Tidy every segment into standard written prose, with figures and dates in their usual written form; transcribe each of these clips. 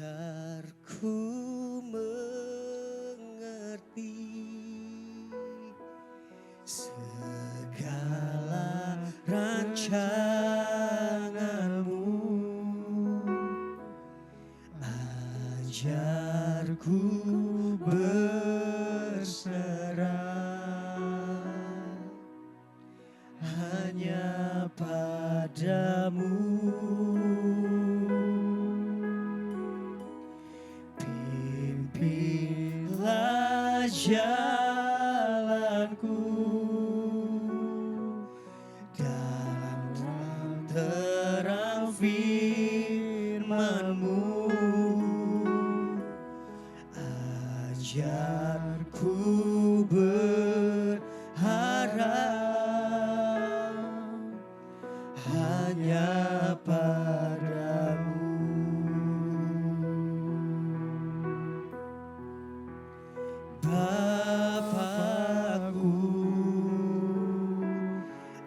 Ajar ku mengerti segala rancanganmu. Ajar ku berserah hanya padamu. Pimpinlah jalanku dalam terang firman-Mu. Ajarku berharap hanya padamu. Bapakku,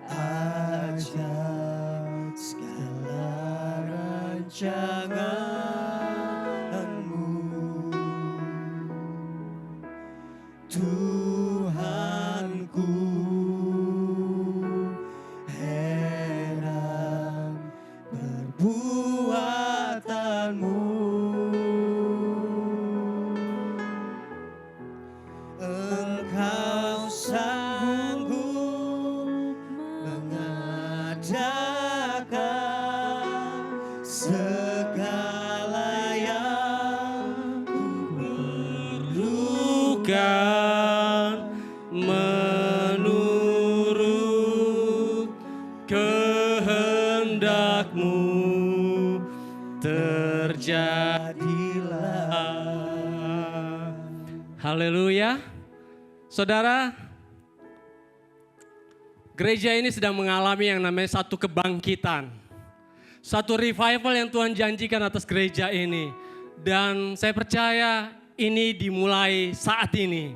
ajar segala rancangan-Mu. Tuhanku, heran perbuatan-Mu. Engkau sanggup mengadakan segala yang ku perlukan menurut kehendak-Mu. Terjadilah. Haleluya. Saudara, gereja ini sedang mengalami yang namanya satu kebangkitan. Satu revival yang Tuhan janjikan atas gereja ini. Dan saya percaya ini dimulai saat ini.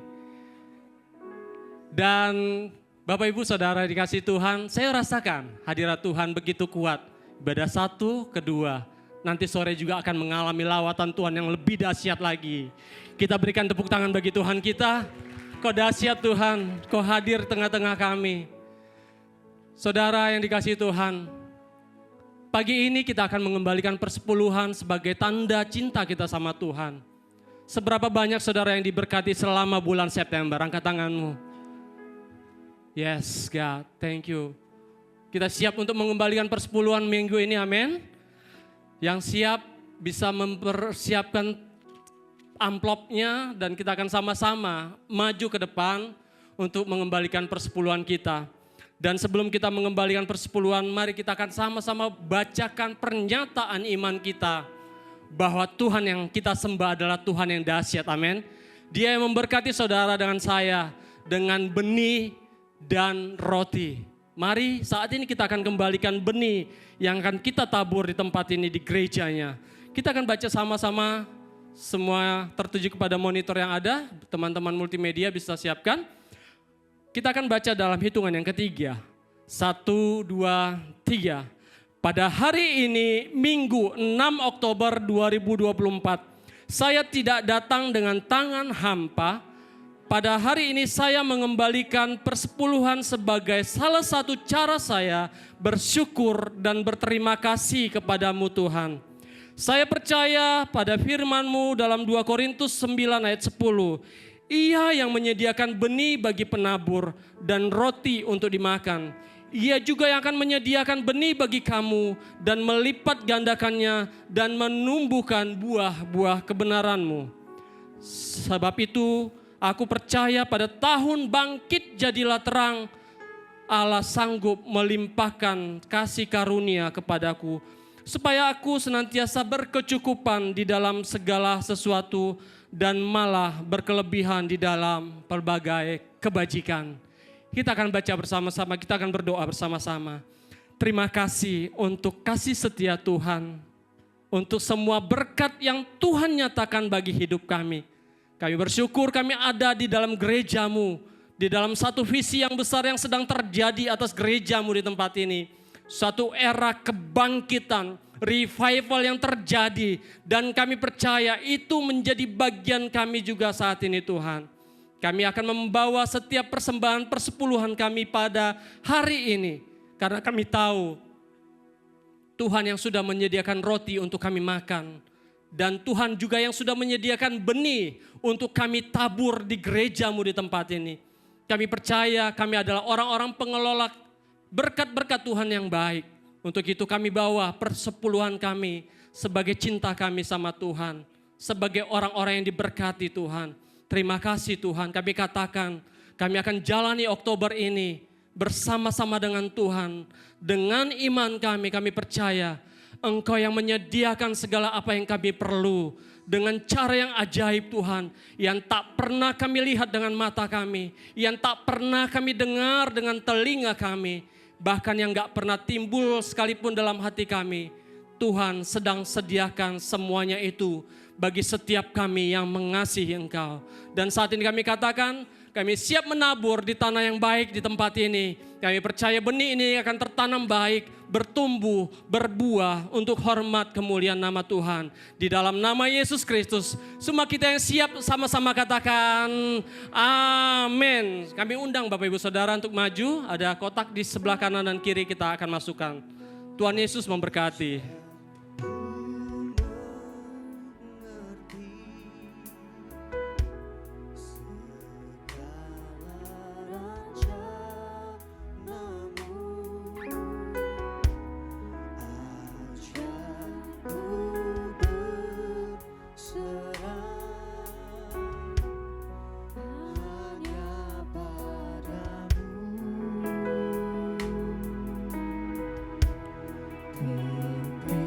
Dan Bapak Ibu Saudara dikasih Tuhan, saya rasakan hadirat Tuhan begitu kuat. Ibadah 1, kedua, nanti sore juga akan mengalami lawatan Tuhan yang lebih dahsyat lagi. Kita berikan tepuk tangan bagi Tuhan kita. Kau dahsyat Tuhan, Kau hadir tengah-tengah kami. Saudara yang dikasihi Tuhan, pagi ini kita akan mengembalikan persepuluhan sebagai tanda cinta kita sama Tuhan. Seberapa banyak saudara yang diberkati selama bulan September? Angkat tanganmu. Yes God, thank you. Kita siap untuk mengembalikan persepuluhan minggu ini, amin. Yang siap bisa mempersiapkan amplopnya dan kita akan sama-sama maju ke depan untuk mengembalikan persepuluhan kita. Dan sebelum kita mengembalikan persepuluhan, mari kita akan sama-sama bacakan pernyataan iman kita bahwa Tuhan yang kita sembah adalah Tuhan yang dahsyat, amin. Dia yang memberkati saudara dengan saya dengan benih dan roti. Mari saat ini kita akan kembalikan benih yang akan kita tabur di tempat ini di gerejanya. Kita akan baca sama-sama. Semua tertuju kepada monitor yang ada, teman-teman multimedia bisa siapkan. Kita akan baca dalam hitungan yang ketiga. 1, 2, 3. Pada hari ini, Minggu 6 Oktober 2024, saya tidak datang dengan tangan hampa. Pada hari ini saya mengembalikan persepuluhan sebagai salah satu cara saya bersyukur dan berterima kasih kepadamu Tuhan. Saya percaya pada firman-Mu dalam 2 Korintus 9 ayat 10. Ia yang menyediakan benih bagi penabur dan roti untuk dimakan. Ia juga yang akan menyediakan benih bagi kamu dan melipat gandakannya dan menumbuhkan buah-buah kebenaran-Mu. Sebab itu aku percaya pada tahun bangkit jadilah terang. Allah sanggup melimpahkan kasih karunia kepadaku, supaya aku senantiasa berkecukupan di dalam segala sesuatu dan malah berkelebihan di dalam berbagai kebajikan. Kita akan baca bersama-sama, kita akan berdoa bersama-sama. Terima kasih untuk kasih setia Tuhan, untuk semua berkat yang Tuhan nyatakan bagi hidup kami. Kami bersyukur kami ada di dalam gereja-Mu, di dalam satu visi yang besar yang sedang terjadi atas gereja-Mu di tempat ini. Suatu era kebangkitan, revival yang terjadi. Dan kami percaya itu menjadi bagian kami juga saat ini Tuhan. Kami akan membawa setiap persembahan persepuluhan kami pada hari ini. Karena kami tahu Tuhan yang sudah menyediakan roti untuk kami makan. Dan Tuhan juga yang sudah menyediakan benih untuk kami tabur di gerejamu di tempat ini. Kami percaya kami adalah orang-orang pengelola berkat-berkat Tuhan yang baik. Untuk itu kami bawa persepuluhan kami sebagai cinta kami sama Tuhan. Sebagai orang-orang yang diberkati Tuhan. Terima kasih Tuhan, kami katakan kami akan jalani Oktober ini bersama-sama dengan Tuhan. Dengan iman kami percaya Engkau yang menyediakan segala apa yang kami perlu. Dengan cara yang ajaib Tuhan. Yang tak pernah kami lihat dengan mata kami. Yang tak pernah kami dengar dengan telinga kami. Bahkan yang gak pernah timbul sekalipun dalam hati kami. Tuhan sedang sediakan semuanya itu bagi setiap kami yang mengasihi Engkau. Dan saat ini kami katakan, kami siap menabur di tanah yang baik di tempat ini. Kami percaya benih ini akan tertanam baik, bertumbuh, berbuah untuk hormat kemuliaan nama Tuhan. Di dalam nama Yesus Kristus, semua kita yang siap sama-sama katakan amin. Kami undang Bapak Ibu Saudara untuk maju, ada kotak di sebelah kanan dan kiri kita akan masukkan. Tuhan Yesus memberkati. Pimpin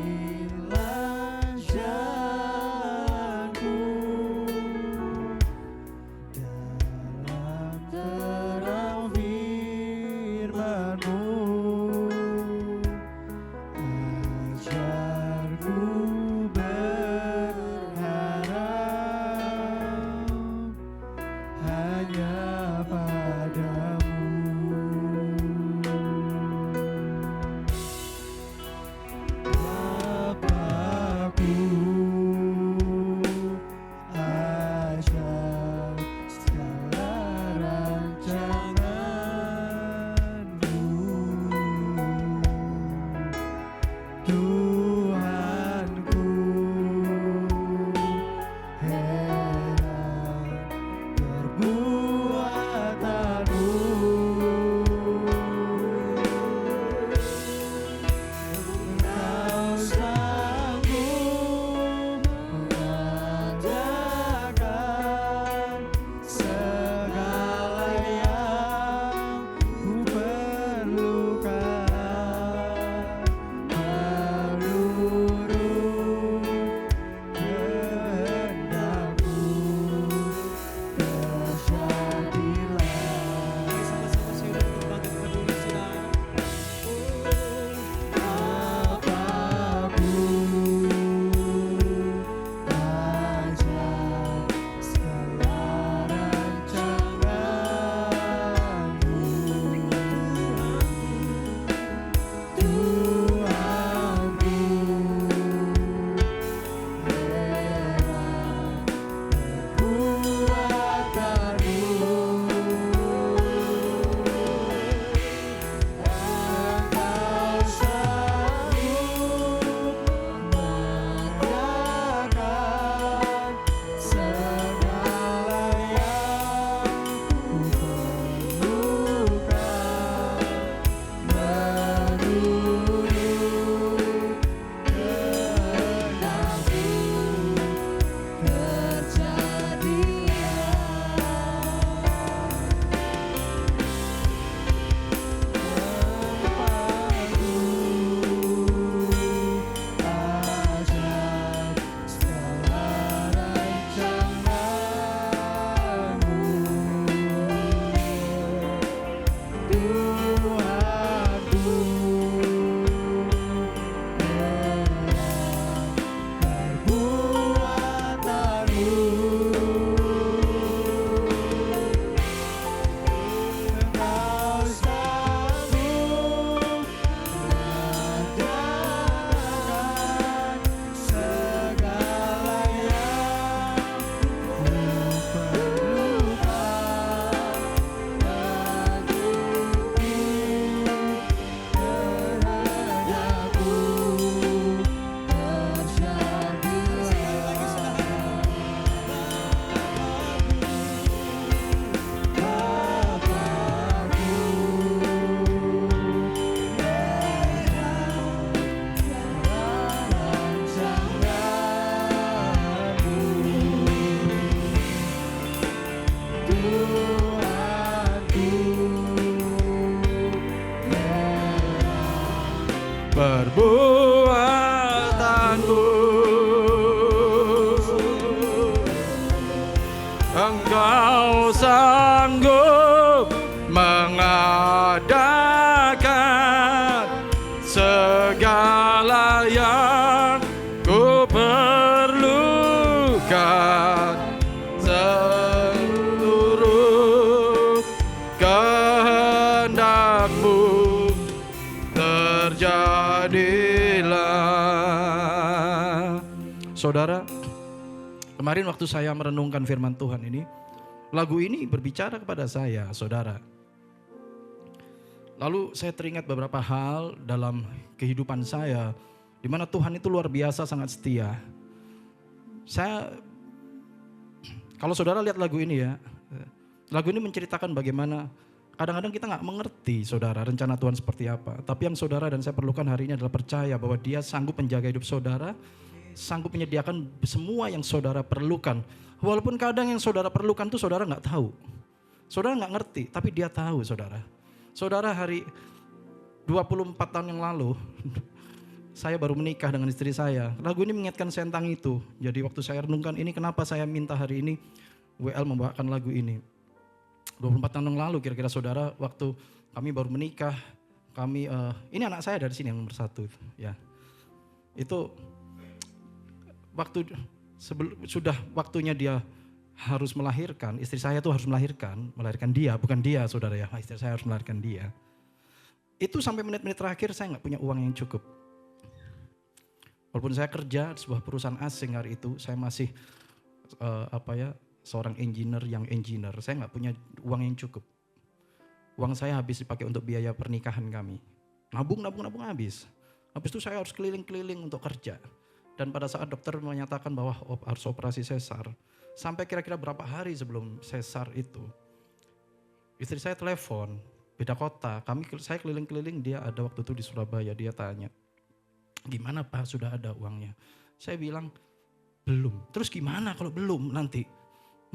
Engkau sanggup mengadakan segala yang ku perlukan, seluruh kehendak-Mu terjadilah. Saudara, kemarin waktu saya merenungkan firman Tuhan ini, lagu ini berbicara kepada saya, saudara. Lalu saya teringat beberapa hal dalam kehidupan saya, di mana Tuhan itu luar biasa sangat setia. Kalau saudara lihat lagu ini ya, lagu ini menceritakan bagaimana kadang-kadang kita nggak mengerti saudara rencana Tuhan seperti apa. Tapi yang saudara dan saya perlukan hari ini adalah percaya bahwa Dia sanggup menjaga hidup saudara, sanggup menyediakan semua yang saudara perlukan. Walaupun kadang yang saudara perlukan itu saudara nggak tahu. Saudara nggak ngerti, tapi Dia tahu saudara. Saudara, hari 24 tahun yang lalu, saya baru menikah dengan istri saya. Lagu ini mengingatkan saya tentang itu. Jadi waktu saya renungkan ini, kenapa saya minta hari ini WL membawakan lagu ini. 24 tahun yang lalu kira-kira saudara, waktu kami baru menikah, ini anak saya dari sini yang nomor 1. Ya. Itu sudah waktunya dia harus melahirkan, istri saya tuh harus melahirkan dia, bukan dia saudara ya, istri saya harus melahirkan dia. Itu sampai menit-menit terakhir saya gak punya uang yang cukup. Walaupun saya kerja di sebuah perusahaan asing hari itu, saya masih seorang engineer, saya gak punya uang yang cukup. Uang saya habis dipakai untuk biaya pernikahan kami. Nabung habis. Habis itu saya harus keliling-keliling untuk kerja. Dan pada saat dokter menyatakan bahwa harus operasi sesar, sampai kira-kira berapa hari sebelum sesar itu, istri saya telepon, beda kota, saya keliling-keliling, dia ada waktu itu di Surabaya, dia tanya, gimana Pak, sudah ada uangnya? Saya bilang, belum. Terus gimana kalau belum nanti?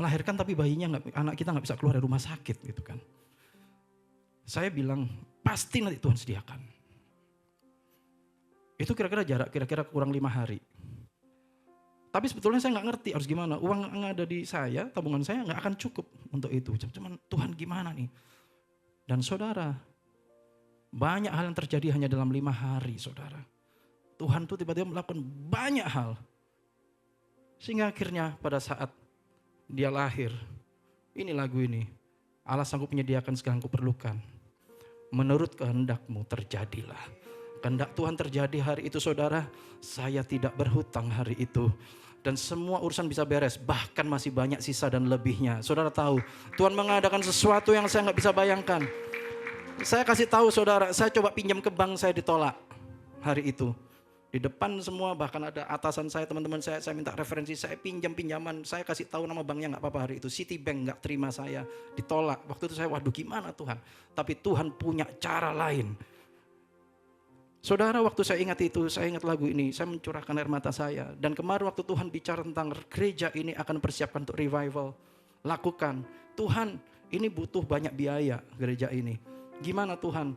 Melahirkan tapi bayinya anak kita gak bisa keluar dari rumah sakit gitu kan. Saya bilang, pasti nanti Tuhan sediakan. Itu kira-kira jarak kurang 5 hari. Tapi sebetulnya saya nggak ngerti harus gimana. Uang yang ada di saya, tabungan saya nggak akan cukup untuk itu. Cuman Tuhan gimana nih? Dan saudara, banyak hal yang terjadi hanya dalam 5 hari saudara. Tuhan tuh tiba-tiba melakukan banyak hal. Sehingga akhirnya pada saat dia lahir, ini lagu ini. Allah sanggup menyediakan segala yang kuperlukan. Menurut kehendak-Mu terjadilah. Kehendak Tuhan terjadi hari itu saudara, saya tidak berhutang hari itu. Dan semua urusan bisa beres, bahkan masih banyak sisa dan lebihnya. Saudara tahu, Tuhan mengadakan sesuatu yang saya gak bisa bayangkan. Saya kasih tahu saudara, saya coba pinjam ke bank, saya ditolak hari itu. Di depan semua, bahkan ada atasan saya, teman-teman saya minta referensi, saya pinjaman. Saya kasih tahu nama banknya gak apa-apa hari itu. Citibank gak terima saya, ditolak. Waktu itu saya, waduh gimana Tuhan. Tapi Tuhan punya cara lain. Saudara, waktu saya ingat itu, saya ingat lagu ini, saya mencurahkan air mata saya. Dan kemarin waktu Tuhan bicara tentang gereja ini akan persiapkan untuk revival, lakukan. Tuhan, ini butuh banyak biaya gereja ini. Gimana Tuhan?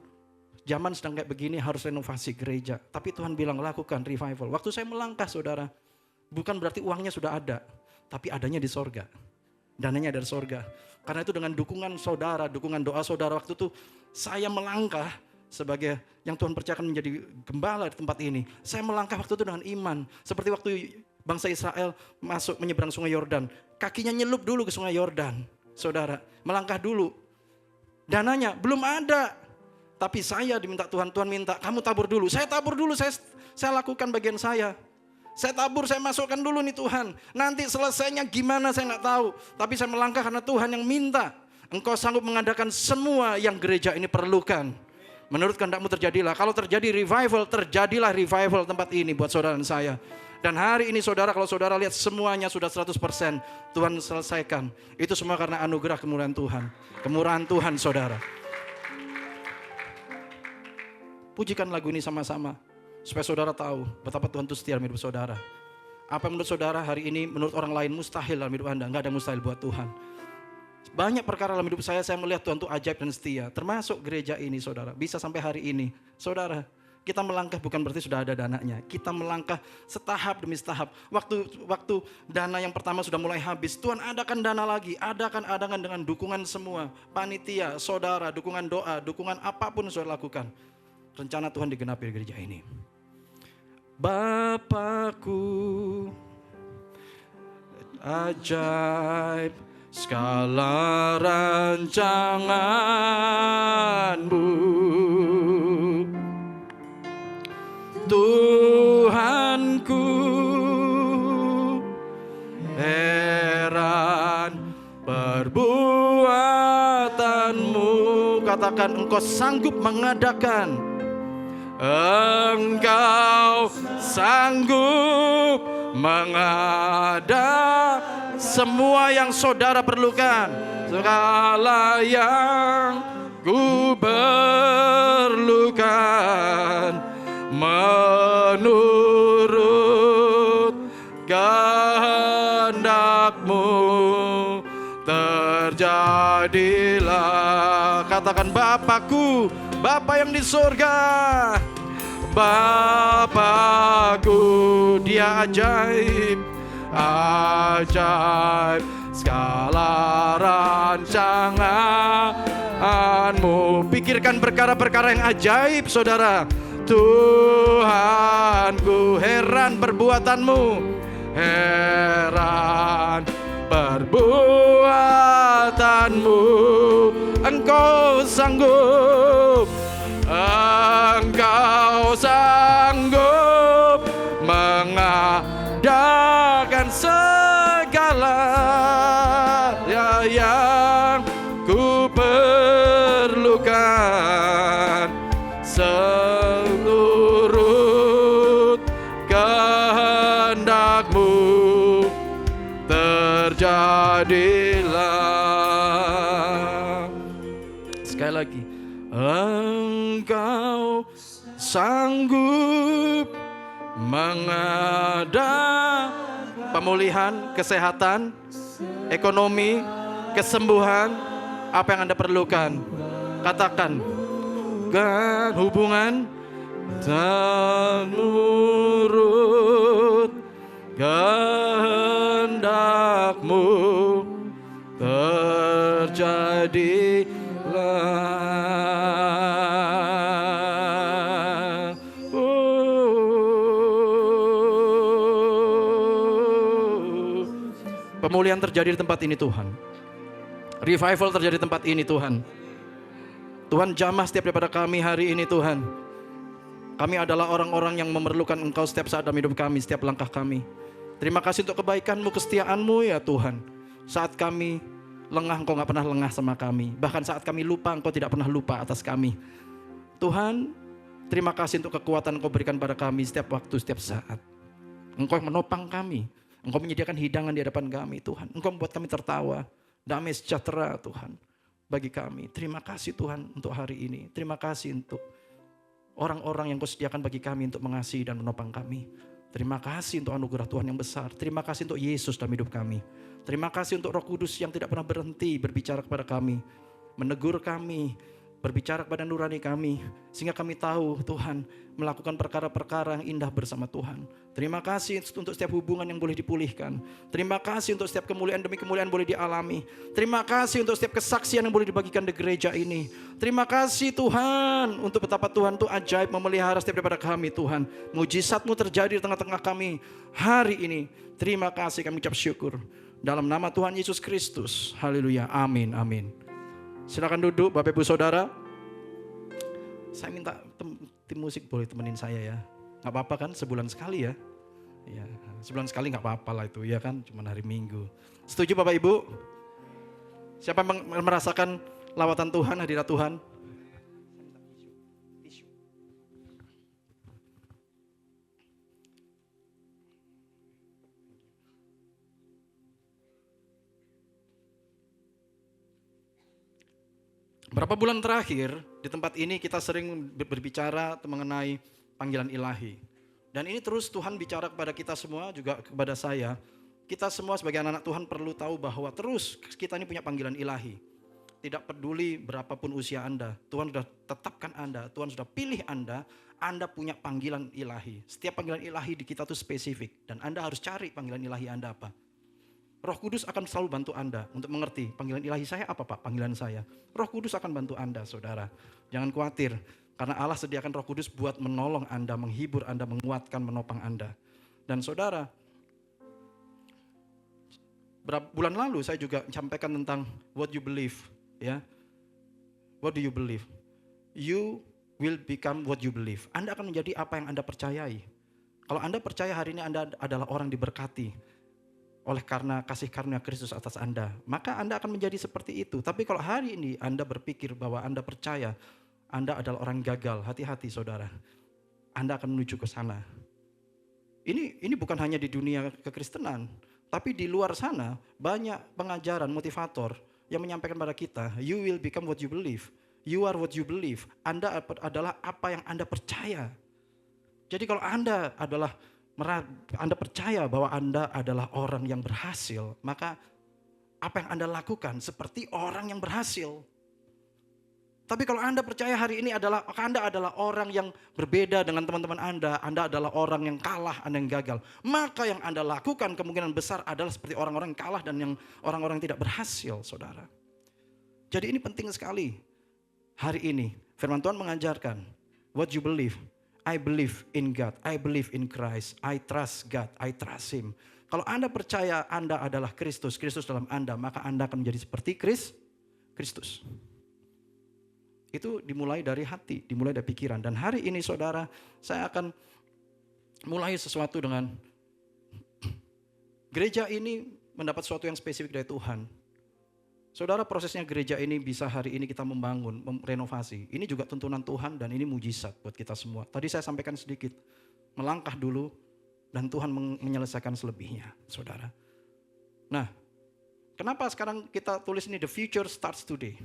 Zaman sedang kayak begini harus renovasi gereja. Tapi Tuhan bilang lakukan revival. Waktu saya melangkah saudara, bukan berarti uangnya sudah ada, tapi adanya di sorga. Dananya dari sorga. Karena itu dengan dukungan saudara, dukungan doa saudara, waktu itu saya melangkah sebagai yang Tuhan percayakan menjadi gembala di tempat ini. Saya melangkah waktu itu dengan iman. Seperti waktu bangsa Israel masuk menyeberang sungai Yordan. Kakinya nyelup dulu ke sungai Yordan. Saudara, melangkah dulu. Dananya belum ada. Tapi saya diminta Tuhan minta kamu tabur dulu. Saya tabur dulu, saya lakukan bagian saya. Saya tabur, saya masukkan dulu nih Tuhan. Nanti selesainya gimana saya gak tahu. Tapi saya melangkah karena Tuhan yang minta. Engkau sanggup mengadakan semua yang gereja ini perlukan. Menurut kehendak-Mu terjadilah. Kalau terjadi revival, terjadilah revival tempat ini buat saudara dan saya. Dan hari ini saudara, kalau saudara lihat semuanya sudah 100%. Tuhan selesaikan. Itu semua karena anugerah kemurahan Tuhan. Kemurahan Tuhan saudara. Pujikan lagu ini sama-sama. Supaya saudara tahu betapa Tuhan itu setia dalam hidup saudara. Apa yang menurut saudara hari ini, menurut orang lain mustahil dalam hidup Anda. Enggak ada mustahil buat Tuhan. Banyak perkara dalam hidup saya melihat Tuhan itu ajaib dan setia. Termasuk gereja ini saudara. Bisa sampai hari ini. Saudara, Kita melangkah bukan berarti sudah ada dananya. Kita melangkah setahap demi setahap. Waktu dana yang pertama sudah mulai habis, Tuhan adakan dana lagi. Adakan dengan dukungan semua. Panitia, saudara, dukungan doa, dukungan apapun saudara lakukan. Rencana Tuhan digenapi di gereja ini. Bapakku, ajaib segala rancangan-Mu. Tuhanku, heran perbuatan-Mu. Katakan, Engkau sanggup mengadakan. Engkau sanggup mengada semua yang saudara perlukan. Segala yang ku perlukan menurut kehendak-Mu terjadilah. Katakan, Bapakku, Bapa yang di surga, Bapakku, Dia ajaib, ajaib segala rancangan-Mu. Pikirkan perkara-perkara yang ajaib, saudara. Tuhanku, heran perbuatan-Mu, heran perbuatan-Mu. Engkau sanggup, Engkau sanggup mengadakan segala yang ku perlukan. Seluruh kehendak-Mu terjadilah. Sekali lagi, Engkau sanggup mengadakan pemulihan, kesehatan, ekonomi, kesembuhan, apa yang Anda perlukan. Katakan, hubungan menurut kehendak-Mu terjadilah. Pemulihan terjadi di tempat ini, Tuhan. Revival terjadi di tempat ini, Tuhan. Tuhan, jamah setiap daripada kami hari ini, Tuhan. Kami adalah orang-orang yang memerlukan Engkau setiap saat dalam hidup kami, setiap langkah kami. Terima kasih untuk kebaikan-Mu, kesetiaan-Mu ya Tuhan. Saat kami lengah, Engkau gak pernah lengah sama kami. Bahkan saat kami lupa, Engkau tidak pernah lupa atas kami. Tuhan, terima kasih untuk kekuatan Engkau berikan pada kami setiap waktu, setiap saat. Engkau yang menopang kami. Engkau menyediakan hidangan di hadapan kami, Tuhan. Engkau membuat kami tertawa. Damai sejahtera, Tuhan, bagi kami. Terima kasih Tuhan untuk hari ini. Terima kasih untuk orang-orang yang Kau sediakan bagi kami untuk mengasihi dan menopang kami. Terima kasih untuk anugerah Tuhan yang besar. Terima kasih untuk Yesus dalam hidup kami. Terima kasih untuk Roh Kudus yang tidak pernah berhenti berbicara kepada kami, menegur kami, berbicara kepada nurani kami, sehingga kami tahu Tuhan melakukan perkara-perkara yang indah bersama Tuhan. Terima kasih untuk setiap hubungan yang boleh dipulihkan. Terima kasih untuk setiap kemuliaan demi kemuliaan boleh dialami. Terima kasih untuk setiap kesaksian yang boleh dibagikan di gereja ini. Terima kasih Tuhan untuk betapa Tuhan itu ajaib memelihara setiap daripada kami, Tuhan. Mujizat-Mu terjadi di tengah-tengah kami hari ini. Terima kasih, kami ucap syukur. Dalam nama Tuhan Yesus Kristus. Haleluya. Amin. Amin. Silakan duduk Bapak Ibu Saudara. Saya minta tim musik boleh temenin saya ya. Gak apa-apa kan, sebulan sekali ya. Ya, sebulan sekali gak apa-apa lah itu ya kan, cuma hari Minggu. Setuju Bapak Ibu? Siapa yang merasakan lawatan Tuhan, hadirat Tuhan? Berapa bulan terakhir di tempat ini kita sering berbicara mengenai panggilan ilahi. Dan ini terus Tuhan bicara kepada kita semua, juga kepada saya. Kita semua sebagai anak-anak Tuhan perlu tahu bahwa terus kita ini punya panggilan ilahi. tidak peduli berapapun usia Anda, Tuhan sudah tetapkan Anda, Tuhan sudah pilih Anda punya panggilan ilahi. Setiap panggilan ilahi di kita itu spesifik, dan Anda harus cari panggilan ilahi Anda apa. Roh Kudus akan selalu bantu Anda untuk mengerti panggilan ilahi saya apa Pak, panggilan saya. Roh Kudus akan bantu Anda, saudara. Jangan khawatir, karena Allah sediakan Roh Kudus buat menolong Anda, menghibur Anda, menguatkan, menopang Anda. Dan saudara, berapa bulan lalu saya juga sampaikan tentang what you believe, ya. What do you believe? You will become what you believe. Anda akan menjadi apa yang Anda percayai. Kalau Anda percaya hari ini Anda adalah orang diberkati oleh karena kasih karunia Kristus atas Anda, maka Anda akan menjadi seperti itu. Tapi kalau hari ini Anda berpikir bahwa Anda percaya Anda adalah orang gagal, hati-hati saudara. Anda akan menuju ke sana. Ini bukan hanya di dunia kekristenan, tapi di luar sana banyak pengajaran motivator yang menyampaikan pada kita, you will become what you believe. You are what you believe. Anda adalah apa yang Anda percaya. Jadi kalau Anda percaya bahwa Anda adalah orang yang berhasil, maka apa yang Anda lakukan seperti orang yang berhasil. Tapi kalau Anda percaya hari ini Anda adalah orang yang berbeda dengan teman-teman Anda adalah orang yang kalah, Anda yang gagal, maka yang Anda lakukan kemungkinan besar adalah seperti orang-orang yang kalah dan yang orang-orang yang tidak berhasil, saudara. Jadi ini penting sekali. Hari ini firman Tuhan mengajarkan, what you believe, I believe in God, I believe in Christ, I trust God, I trust Him. Kalau Anda percaya Anda adalah Kristus, Kristus dalam Anda, maka Anda akan menjadi seperti Kristus. Itu dimulai dari hati, dimulai dari pikiran. Dan hari ini saudara, saya akan mulai sesuatu dengan gereja ini mendapat sesuatu yang spesifik dari Tuhan. Saudara, prosesnya gereja ini bisa hari ini kita membangun, renovasi. Ini juga tuntunan Tuhan dan ini mujizat buat kita semua. Tadi saya sampaikan sedikit, melangkah dulu dan Tuhan menyelesaikan selebihnya, saudara. Nah, kenapa sekarang kita tulis ini, the future starts today.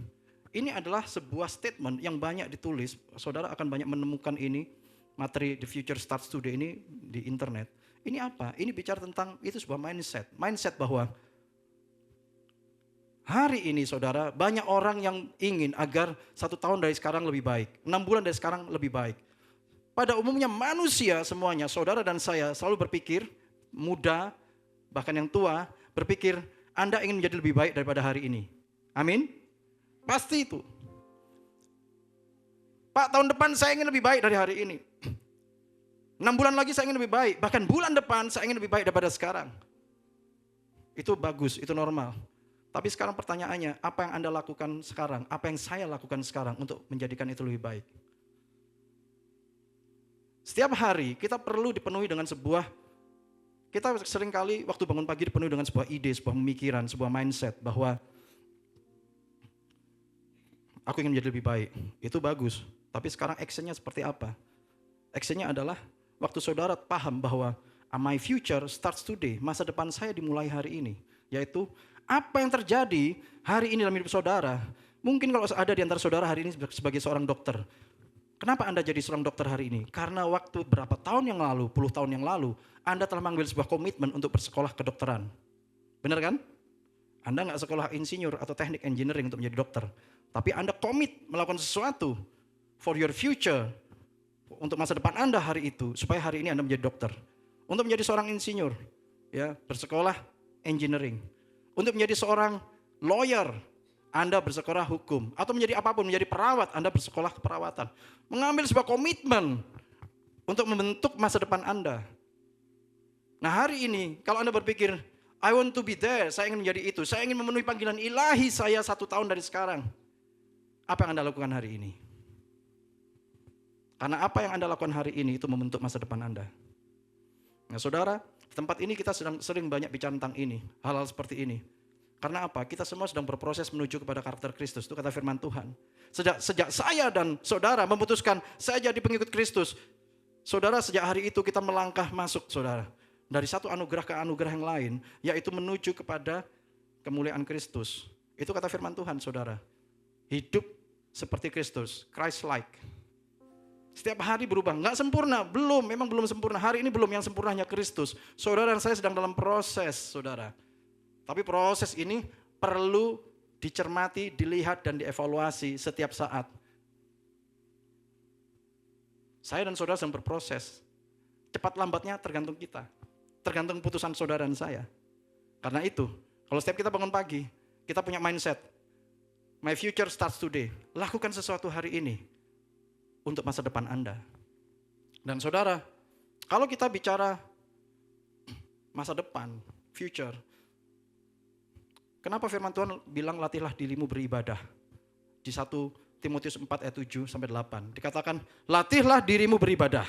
Ini adalah sebuah statement yang banyak ditulis. Saudara akan banyak menemukan ini, materi The Future Starts Today ini di internet. Ini apa? Ini bicara tentang, itu sebuah mindset. Mindset bahwa hari ini saudara, banyak orang yang ingin agar 1 tahun dari sekarang lebih baik. 6 bulan dari sekarang lebih baik. Pada umumnya manusia semuanya, saudara dan saya selalu berpikir, muda, bahkan yang tua, berpikir Anda ingin menjadi lebih baik daripada hari ini. Amin? Pasti itu. Pak, tahun depan saya ingin lebih baik dari hari ini. 6 bulan lagi saya ingin lebih baik. Bahkan bulan depan saya ingin lebih baik daripada sekarang. Itu bagus, itu normal. Tapi sekarang pertanyaannya, apa yang Anda lakukan sekarang? Apa yang saya lakukan sekarang untuk menjadikan itu lebih baik? Setiap hari kita perlu dipenuhi dengan kita seringkali waktu bangun pagi dipenuhi dengan sebuah ide, sebuah pemikiran, sebuah mindset bahwa aku ingin menjadi lebih baik. Itu bagus. Tapi sekarang actionnya seperti apa? Actionnya adalah waktu saudara paham bahwa my future starts today. Masa depan saya dimulai hari ini. Yaitu apa yang terjadi hari ini dalam hidup saudara. Mungkin kalau ada di antara saudara hari ini sebagai seorang dokter. Kenapa Anda jadi seorang dokter hari ini? Karena waktu berapa tahun yang lalu, puluh tahun yang lalu, Anda telah mengambil sebuah komitmen untuk bersekolah kedokteran. Benar kan? Anda nggak sekolah insinyur atau teknik engineering untuk menjadi dokter. Tapi Anda komit melakukan sesuatu for your future, untuk masa depan Anda hari itu, supaya hari ini Anda menjadi dokter. Untuk menjadi seorang insinyur, ya, bersekolah engineering. Untuk menjadi seorang lawyer, Anda bersekolah hukum. Atau menjadi apapun, menjadi perawat, Anda bersekolah keperawatan. Mengambil sebuah komitmen untuk membentuk masa depan Anda. Nah hari ini, kalau Anda berpikir, I want to be there, saya ingin menjadi itu, saya ingin memenuhi panggilan ilahi saya 1 tahun dari sekarang. Apa yang Anda lakukan hari ini? Karena apa yang Anda lakukan hari ini itu membentuk masa depan Anda. Nah saudara, di tempat ini kita sering banyak bicara tentang ini, hal-hal seperti ini. Karena apa? Kita semua sedang berproses menuju kepada karakter Kristus, itu kata firman Tuhan. Sejak saya dan saudara memutuskan, saya jadi pengikut Kristus. Saudara, sejak hari itu kita melangkah masuk, saudara. Dari satu anugerah ke anugerah yang lain, yaitu menuju kepada kemuliaan Kristus. Itu kata firman Tuhan, saudara. Hidup seperti Kristus, Christ-like. Setiap hari berubah, nggak sempurna, memang belum sempurna. Hari ini belum, yang sempurna hanya Kristus. Saudara dan saya sedang dalam proses, saudara. Tapi proses ini perlu dicermati, dilihat, dan dievaluasi setiap saat. Saya dan saudara sedang berproses. Cepat lambatnya tergantung kita. Tergantung putusan saudara dan saya. Karena itu, kalau setiap kita bangun pagi, kita punya mindset, my future starts today. Lakukan sesuatu hari ini untuk masa depan Anda. Dan saudara, kalau kita bicara masa depan, future, kenapa firman Tuhan bilang latihlah dirimu beribadah? Di 1 Timotius 4 ayat 7 sampai 8 dikatakan, latihlah dirimu beribadah.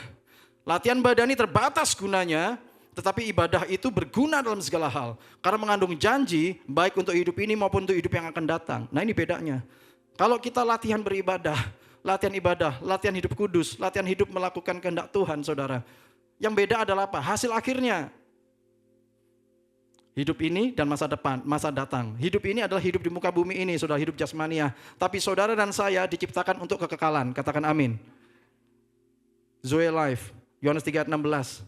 Latihan badani terbatas gunanya, tetapi ibadah itu berguna dalam segala hal. Karena mengandung janji, baik untuk hidup ini maupun untuk hidup yang akan datang. Nah ini bedanya. Kalau kita latihan beribadah, latihan ibadah, latihan hidup kudus, latihan hidup melakukan kehendak Tuhan, saudara. Yang beda adalah apa? Hasil akhirnya. Hidup ini dan masa depan, masa datang. Hidup ini adalah hidup di muka bumi ini, saudara, hidup jasmania. Tapi saudara dan saya diciptakan untuk kekekalan. Katakan amin. Zoe life, Yohanes 3:16.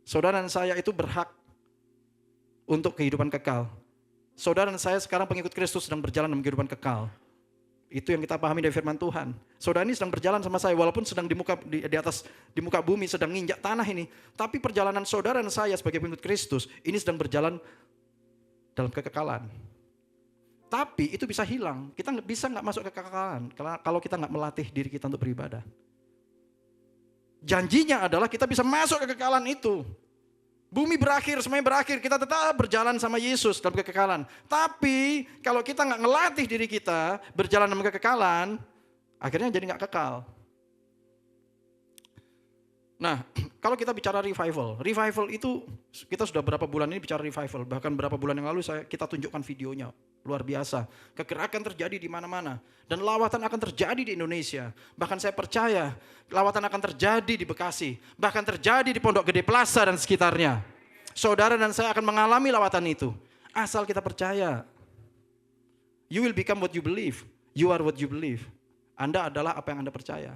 Saudara dan saya itu berhak untuk kehidupan kekal. Saudara dan saya sekarang pengikut Kristus sedang berjalan dalam kehidupan kekal. Itu yang kita pahami dari firman Tuhan. Saudara ini sedang berjalan sama saya, walaupun sedang di muka bumi, sedang nginjak tanah ini. Tapi perjalanan saudara dan saya sebagai pengikut Kristus, ini sedang berjalan dalam kekekalan. Tapi itu bisa hilang. Kita bisa nggak masuk ke kekekalan kalau kita nggak melatih diri kita untuk beribadah. Janjinya adalah kita bisa masuk ke kekekalan itu. Bumi berakhir, semuanya berakhir. Kita tetap berjalan sama Yesus dalam kekekalan. Tapi kalau kita nggak ngelatih diri kita berjalan dalam kekekalan, akhirnya jadi nggak kekal. Nah, kalau kita bicara revival itu kita sudah berapa bulan ini bicara revival. Bahkan berapa bulan yang lalu kita tunjukkan videonya. Luar biasa. Kegerakan terjadi di mana-mana. Dan lawatan akan terjadi di Indonesia. Bahkan saya percaya lawatan akan terjadi di Bekasi. Bahkan terjadi di Pondok Gede Plaza dan sekitarnya. Saudara dan saya akan mengalami lawatan itu. Asal kita percaya. You will become what you believe. You are what you believe. Anda adalah apa yang Anda percaya.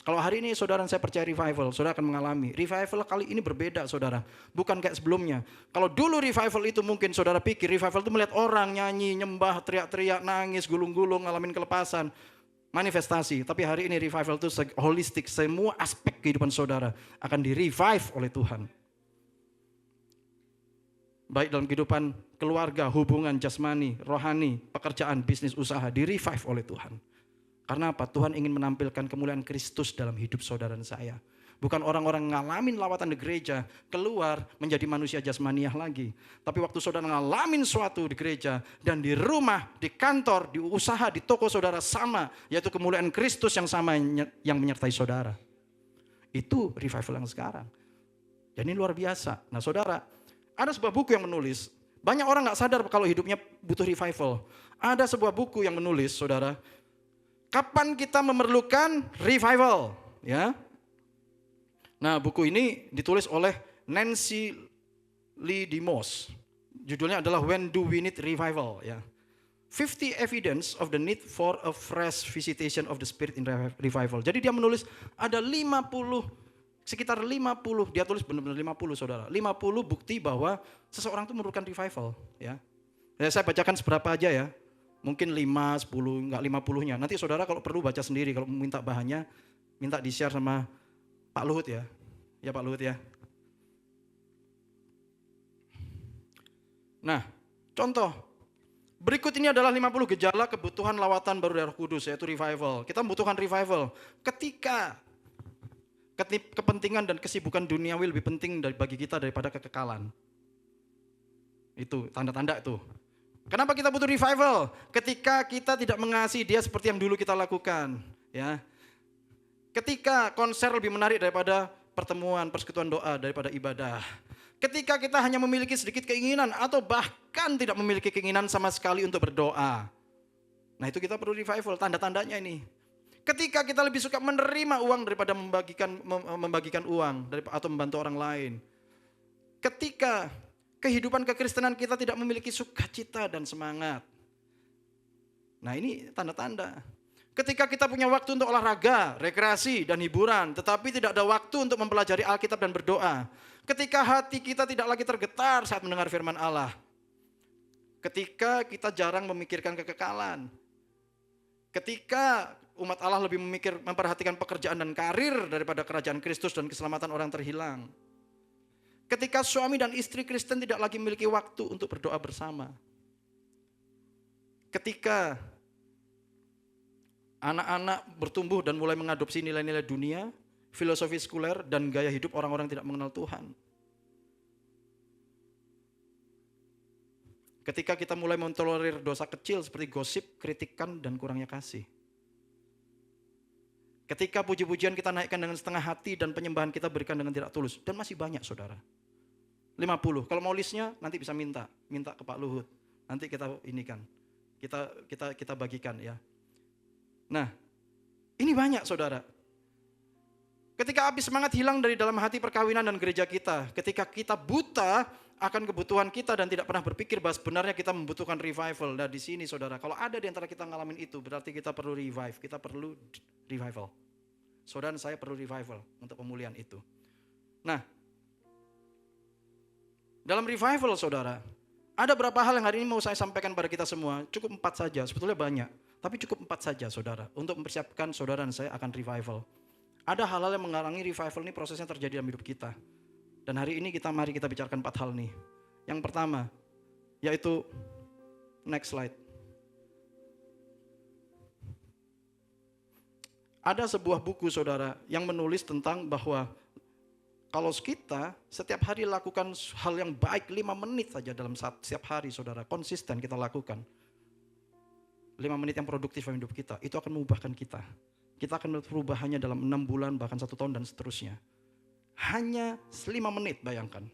Kalau hari ini saudara dan saya percaya revival, saudara akan mengalami. Revival kali ini berbeda saudara, bukan kayak sebelumnya. Kalau dulu revival itu mungkin saudara pikir revival itu melihat orang nyanyi, nyembah, teriak-teriak, nangis, gulung-gulung, ngalamin kelepasan, manifestasi. Tapi hari ini revival itu holistik, semua aspek kehidupan saudara akan di-revive oleh Tuhan. Baik dalam kehidupan keluarga, hubungan jasmani, rohani, pekerjaan, bisnis, usaha, di-revive oleh Tuhan. Karena apa? Tuhan ingin menampilkan kemuliaan Kristus dalam hidup saudara dan saya. Bukan orang-orang ngalamin lawatan di gereja, keluar menjadi manusia jasmaniah lagi. Tapi waktu saudara ngalamin suatu di gereja, dan di rumah, di kantor, di usaha, di toko saudara sama, yaitu kemuliaan Kristus yang sama yang menyertai saudara. Itu revival yang sekarang. Dan ini luar biasa. Nah saudara, ada sebuah buku yang menulis, banyak orang gak sadar kalau hidupnya butuh revival. Ada sebuah buku yang menulis, saudara, kapan kita memerlukan revival, ya? Nah, buku ini ditulis oleh Nancy Lee DeMoss. Judulnya adalah When Do We Need Revival, ya. 50 Evidence of the Need for a Fresh Visitation of the Spirit in Revival. Jadi dia menulis ada 50, dia tulis benar-benar 50 saudara. 50 bukti bahwa seseorang itu memerlukan revival, ya. Saya bacakan seberapa aja ya. Mungkin 5, 10, enggak 50-nya. Nanti saudara kalau perlu baca sendiri, kalau minta bahannya, minta di-share sama Pak Luhut ya. Ya Pak Luhut ya. Nah, contoh. Berikut ini adalah 50 gejala kebutuhan lawatan baru dari Roh Kudus, yaitu revival. Kita membutuhkan revival ketika kepentingan dan kesibukan duniawi lebih penting bagi kita daripada kekekalan. Itu tanda-tanda itu. Kenapa kita butuh revival? Ketika kita tidak mengasihi dia seperti yang dulu kita lakukan, ya. Ketika konser lebih menarik daripada pertemuan, persekutuan doa, daripada ibadah. Ketika kita hanya memiliki sedikit keinginan atau bahkan tidak memiliki keinginan sama sekali untuk berdoa. Nah, itu kita perlu revival, tanda-tandanya ini. Ketika kita lebih suka menerima uang daripada membagikan uang atau membantu orang lain. Ketika kehidupan kekristenan kita tidak memiliki sukacita dan semangat. Nah, ini tanda-tanda. Ketika kita punya waktu untuk olahraga, rekreasi, dan hiburan, tetapi tidak ada waktu untuk mempelajari Alkitab dan berdoa. Ketika hati kita tidak lagi tergetar saat mendengar firman Allah. Ketika kita jarang memikirkan kekekalan. Ketika umat Allah lebih memperhatikan pekerjaan dan karir daripada kerajaan Kristus dan keselamatan orang terhilang. Ketika suami dan istri Kristen tidak lagi memiliki waktu untuk berdoa bersama. Ketika anak-anak bertumbuh dan mulai mengadopsi nilai-nilai dunia, filosofi sekuler, dan gaya hidup orang-orang tidak mengenal Tuhan. Ketika kita mulai mentolerir dosa kecil seperti gosip, kritikan, dan kurangnya kasih. Ketika puji-pujian kita naikkan dengan setengah hati dan penyembahan kita berikan dengan tidak tulus. Dan masih banyak saudara. 50. Kalau mau listnya nanti bisa minta ke Pak Luhut. Nanti kita inikan. Kita bagikan ya. Nah, ini banyak saudara. Ketika api semangat hilang dari dalam hati perkawinan dan gereja kita. Ketika kita buta akan kebutuhan kita dan tidak pernah berpikir bahwa sebenarnya kita membutuhkan revival. Nah di sini saudara, kalau ada di antara kita ngalamin itu, berarti kita perlu revive, kita perlu revival. Saudara, saya perlu revival untuk pemulihan itu. Nah, dalam revival saudara, ada berapa hal yang hari ini mau saya sampaikan pada kita semua. Cukup 4 saja, sebetulnya banyak. Tapi cukup 4 saja saudara, untuk mempersiapkan saudara dan saya akan revival. Ada hal-hal yang menghalangi revival ini prosesnya terjadi dalam hidup kita. Dan hari ini mari kita bicarakan 4 hal nih. Yang pertama, yaitu next slide. Ada sebuah buku saudara yang menulis tentang bahwa kalau kita setiap hari lakukan hal yang baik 5 menit saja dalam setiap hari saudara, konsisten kita lakukan. 5 menit yang produktif dalam hidup kita, itu akan mengubahkan kita. Kita akan berubah hanya dalam 6 bulan, bahkan 1 tahun dan seterusnya. Hanya 5 menit, bayangkan.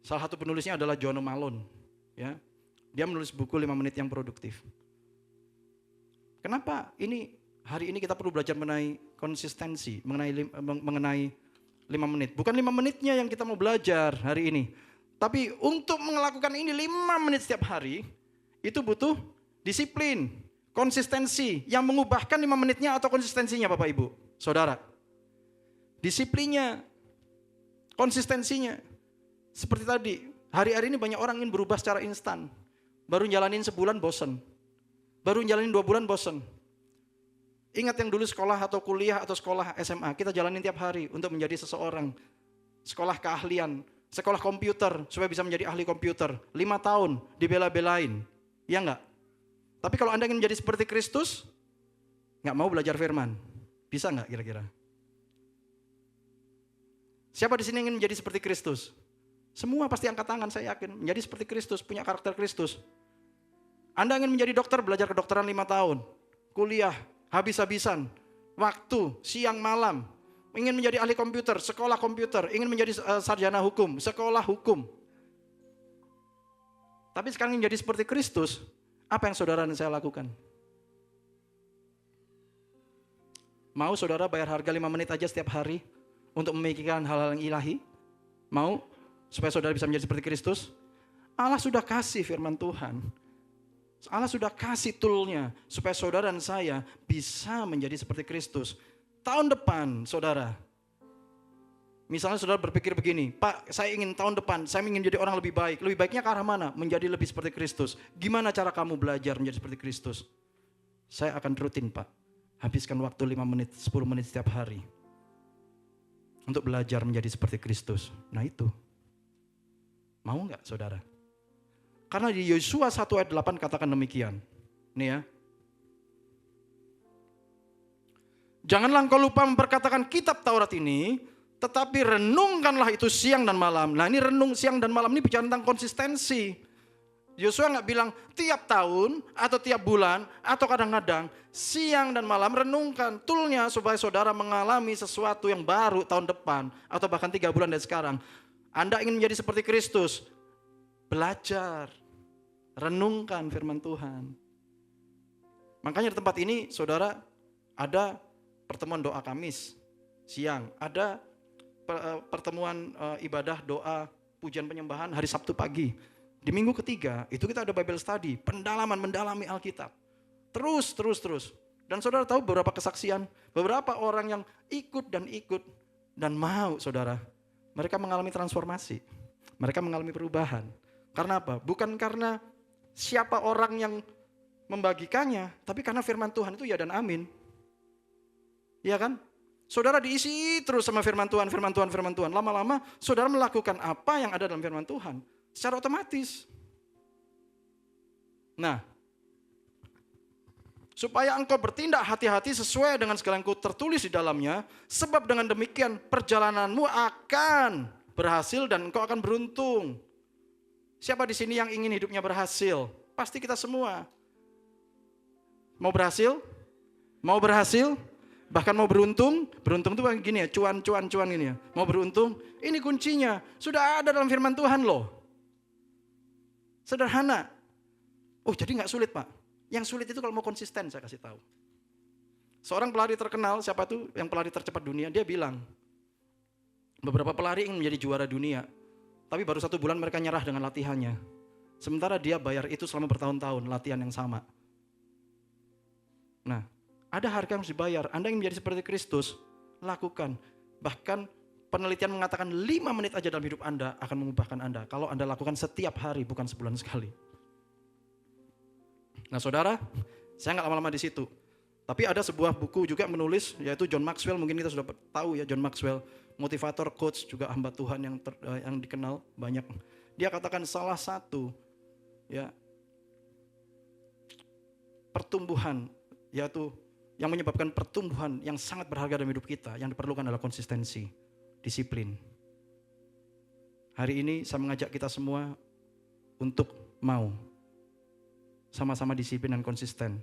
Salah satu penulisnya adalah John Malone. Ya. Dia menulis buku 5 menit yang produktif. Kenapa hari ini kita perlu belajar mengenai konsistensi, mengenai 5 menit. Bukan 5 menitnya yang kita mau belajar hari ini. Tapi untuk melakukan ini 5 menit setiap hari, itu butuh disiplin, konsistensi. Yang mengubahkan 5 menitnya atau konsistensinya Bapak Ibu, Saudara. Disiplinnya, konsistensinya. Seperti tadi, hari-hari ini banyak orang ingin berubah secara instan. Baru jalanin sebulan bosen. Baru jalanin 2 bulan bosen. Ingat yang dulu sekolah atau kuliah atau sekolah SMA, kita jalanin tiap hari untuk menjadi seseorang. Sekolah keahlian, sekolah komputer supaya bisa menjadi ahli komputer. 5 tahun dibela-belain, ya enggak? Tapi kalau Anda ingin menjadi seperti Kristus, enggak mau belajar firman, bisa enggak kira-kira? Siapa di sini ingin menjadi seperti Kristus? Semua pasti angkat tangan, saya yakin. Menjadi seperti Kristus, punya karakter Kristus. Anda ingin menjadi dokter, belajar kedokteran 5 tahun. Kuliah, habis-habisan. Waktu, siang malam. Ingin menjadi ahli komputer, sekolah komputer. Ingin menjadi sarjana hukum, sekolah hukum. Tapi sekarang ingin jadi seperti Kristus, apa yang saudara dan saya lakukan? Mau saudara bayar harga 5 menit aja setiap hari untuk memikirkan hal-hal yang ilahi? Mau? Supaya saudara bisa menjadi seperti Kristus? Allah sudah kasih firman Tuhan. Allah sudah kasih toolnya supaya saudara dan saya bisa menjadi seperti Kristus. Tahun depan saudara, misalnya saudara berpikir begini, Pak saya ingin tahun depan, saya ingin jadi orang lebih baik. Lebih baiknya ke arah mana? Menjadi lebih seperti Kristus. Gimana cara kamu belajar menjadi seperti Kristus? Saya akan rutin Pak, habiskan waktu 5 menit, 10 menit setiap hari. Untuk belajar menjadi seperti Kristus. Nah itu. Mau enggak saudara? Karena di Yosua 1 ayat 8 katakan demikian. Nih ya. Janganlah engkau lupa memperkatakan kitab Taurat ini, tetapi renungkanlah itu siang dan malam. Nah ini renung siang dan malam ini bicara tentang konsistensi. Yosua nggak bilang tiap tahun atau tiap bulan atau kadang-kadang siang dan malam renungkan toolnya supaya saudara mengalami sesuatu yang baru tahun depan atau bahkan 3 bulan dari sekarang. Anda ingin menjadi seperti Kristus, belajar, renungkan firman Tuhan. Makanya di tempat ini saudara ada pertemuan doa Kamis siang, ada pertemuan ibadah doa pujian penyembahan hari Sabtu pagi. Di minggu ketiga itu kita ada Bible study, mendalami Alkitab. Terus. Dan saudara tahu beberapa kesaksian, beberapa orang yang ikut dan mau saudara. Mereka mengalami transformasi, mereka mengalami perubahan. Karena apa? Bukan karena siapa orang yang membagikannya, tapi karena firman Tuhan itu ya dan amin. Iya kan? Saudara diisi terus sama firman Tuhan, firman Tuhan, firman Tuhan. Lama-lama saudara melakukan apa yang ada dalam firman Tuhan secara otomatis. Nah, supaya engkau bertindak hati-hati sesuai dengan segala yang tertulis di dalamnya, sebab dengan demikian perjalananmu akan berhasil dan engkau akan beruntung. Siapa di sini yang ingin hidupnya berhasil? Pasti kita semua. Mau berhasil? Mau berhasil? Bahkan mau beruntung? Beruntung itu gini ya, cuan gini ya. Mau beruntung? Ini kuncinya. Sudah ada dalam firman Tuhan loh. Sederhana. Oh jadi gak sulit Pak. Yang sulit itu kalau mau konsisten, saya kasih tahu. Seorang pelari terkenal, siapa tuh yang pelari tercepat dunia, dia bilang, beberapa pelari ingin menjadi juara dunia, tapi baru 1 bulan mereka nyerah dengan latihannya. Sementara dia bayar itu selama bertahun-tahun, latihan yang sama. Nah, ada harga yang harus dibayar. Anda ingin menjadi seperti Kristus, lakukan. Bahkan penelitian mengatakan 5 menit aja dalam hidup Anda akan mengubahkan Anda. Kalau Anda lakukan setiap hari, bukan sebulan sekali. Nah saudara, saya nggak lama-lama di situ. Tapi ada sebuah buku juga menulis, yaitu John Maxwell, mungkin kita sudah tahu ya John Maxwell, motivator, coach, juga hamba Tuhan yang dikenal banyak. Dia katakan salah satu ya pertumbuhan, yaitu yang menyebabkan pertumbuhan yang sangat berharga dalam hidup kita, yang diperlukan adalah konsistensi, disiplin. Hari ini saya mengajak kita semua untuk mau sama-sama disiplin dan konsisten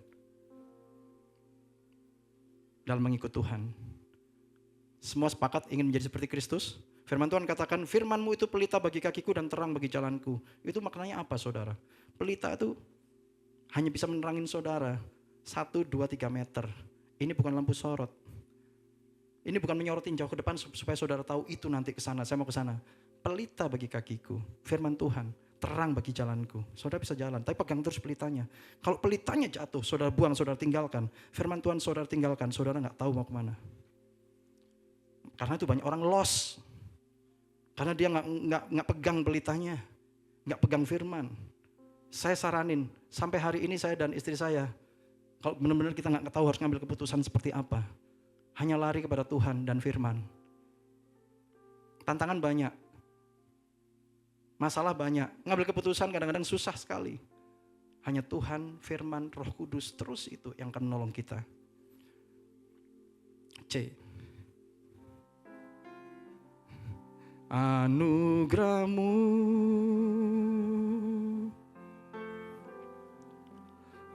dalam mengikut Tuhan. Semua sepakat ingin menjadi seperti Kristus. Firman Tuhan katakan, firman-Mu itu pelita bagi kakiku dan terang bagi jalanku. Itu maknanya apa saudara? Pelita itu hanya bisa menerangin saudara 1, 2, 3 meter. Ini bukan lampu sorot. Ini bukan menyorotin jauh ke depan supaya saudara tahu itu nanti ke sana, saya mau ke sana. Pelita bagi kakiku, firman Tuhan. Terang bagi jalanku. Saudara bisa jalan, tapi pegang terus pelitanya. Kalau pelitanya jatuh, saudara buang, saudara tinggalkan. Firman Tuhan saudara tinggalkan, saudara nggak tahu mau kemana. Karena itu banyak orang lost. Karena dia nggak pegang pelitanya, nggak pegang firman. Saya saranin, sampai hari ini saya dan istri saya, kalau benar-benar kita nggak tahu harus ngambil keputusan seperti apa, hanya lari kepada Tuhan dan firman. Tantangan banyak. Masalah banyak, ngambil keputusan kadang-kadang susah sekali. Hanya Tuhan, firman, Roh Kudus, terus itu yang akan menolong kita. C. Anugerah-Mu,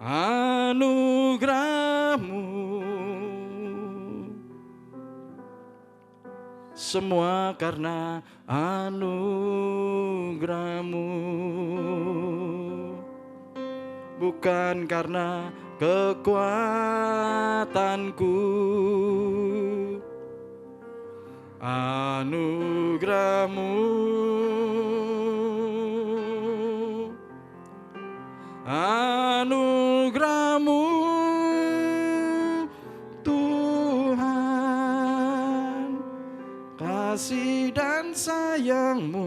anugerah-Mu, semua karena anugerah-Mu, bukan karena kekuatanku. Anugerah-Mu, anugerah-Mu, Tuhan, kasih dan sayang-Mu,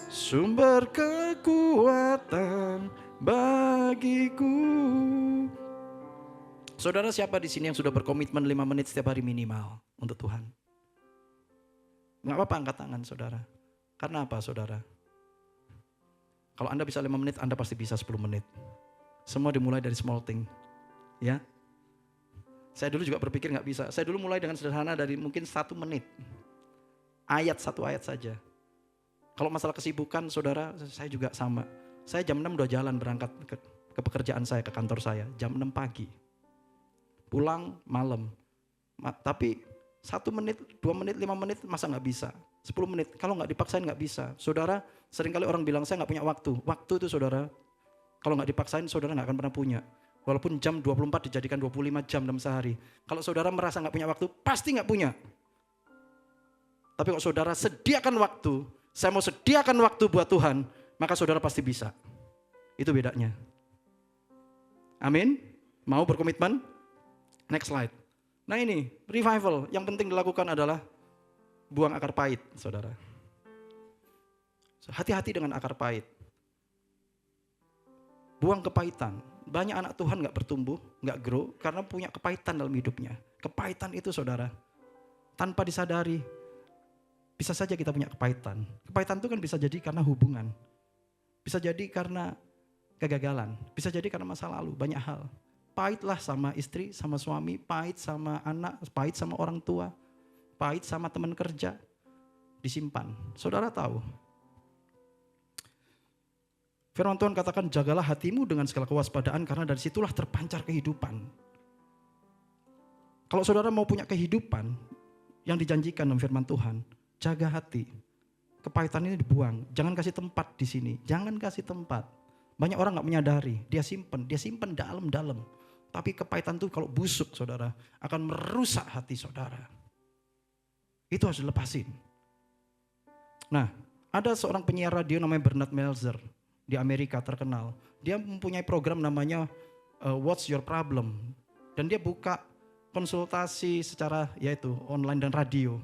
sumber kekuatan bagiku. Saudara, siapa di sini yang sudah berkomitmen 5 menit setiap hari minimal untuk Tuhan? Nggak apa-apa angkat tangan saudara. Karena apa saudara? Kalau Anda bisa 5 menit, Anda pasti bisa 10 menit. Semua dimulai dari small thing. Ya. Saya dulu juga berpikir nggak bisa. Saya dulu mulai dengan sederhana dari mungkin 1 menit. Satu ayat saja. Kalau masalah kesibukan saudara, saya juga sama. Saya jam 6 udah jalan berangkat ke pekerjaan saya, ke kantor saya. Jam 6 pagi. Pulang malam. Tapi 1 menit, 2 menit, 5 menit masa nggak bisa? 10 menit, kalau nggak dipaksain nggak bisa. Saudara, seringkali orang bilang saya nggak punya waktu. Waktu itu saudara, kalau nggak dipaksain saudara nggak akan pernah punya. Walaupun jam 24 dijadikan 25 jam dalam sehari. Kalau saudara merasa nggak punya waktu, pasti nggak punya. Tapi kalau saudara sediakan waktu, saya mau sediakan waktu buat Tuhan, maka saudara pasti bisa. Itu bedanya. Amin? Mau berkomitmen? Next slide. Nah ini, revival yang penting dilakukan adalah buang akar pahit, saudara. Hati-hati dengan akar pahit. Buang kepahitan. Banyak anak Tuhan gak bertumbuh, gak grow karena punya kepahitan dalam hidupnya. Kepahitan itu saudara, tanpa disadari, bisa saja kita punya kepahitan. Kepahitan itu kan bisa jadi karena hubungan. Bisa jadi karena kegagalan. Bisa jadi karena masa lalu, banyak hal. Pahitlah sama istri, sama suami, pahit sama anak, pahit sama orang tua, pahit sama teman kerja. Disimpan. Saudara tahu. Firman Tuhan katakan, jagalah hatimu dengan segala kewaspadaan karena dari situlah terpancar kehidupan. Kalau saudara mau punya kehidupan yang dijanjikan dalam firman Tuhan, jaga hati. Kepahitan ini dibuang. Jangan kasih tempat di sini. Jangan kasih tempat. Banyak orang gak menyadari. Dia simpen dalam-dalam. Tapi kepahitan itu kalau busuk saudara, akan merusak hati saudara. Itu harus dilepasin. Nah, ada seorang penyiar radio namanya Bernard Meltzer. Di Amerika terkenal. Dia mempunyai program namanya What's Your Problem. Dan dia buka konsultasi secara yaitu online dan radio.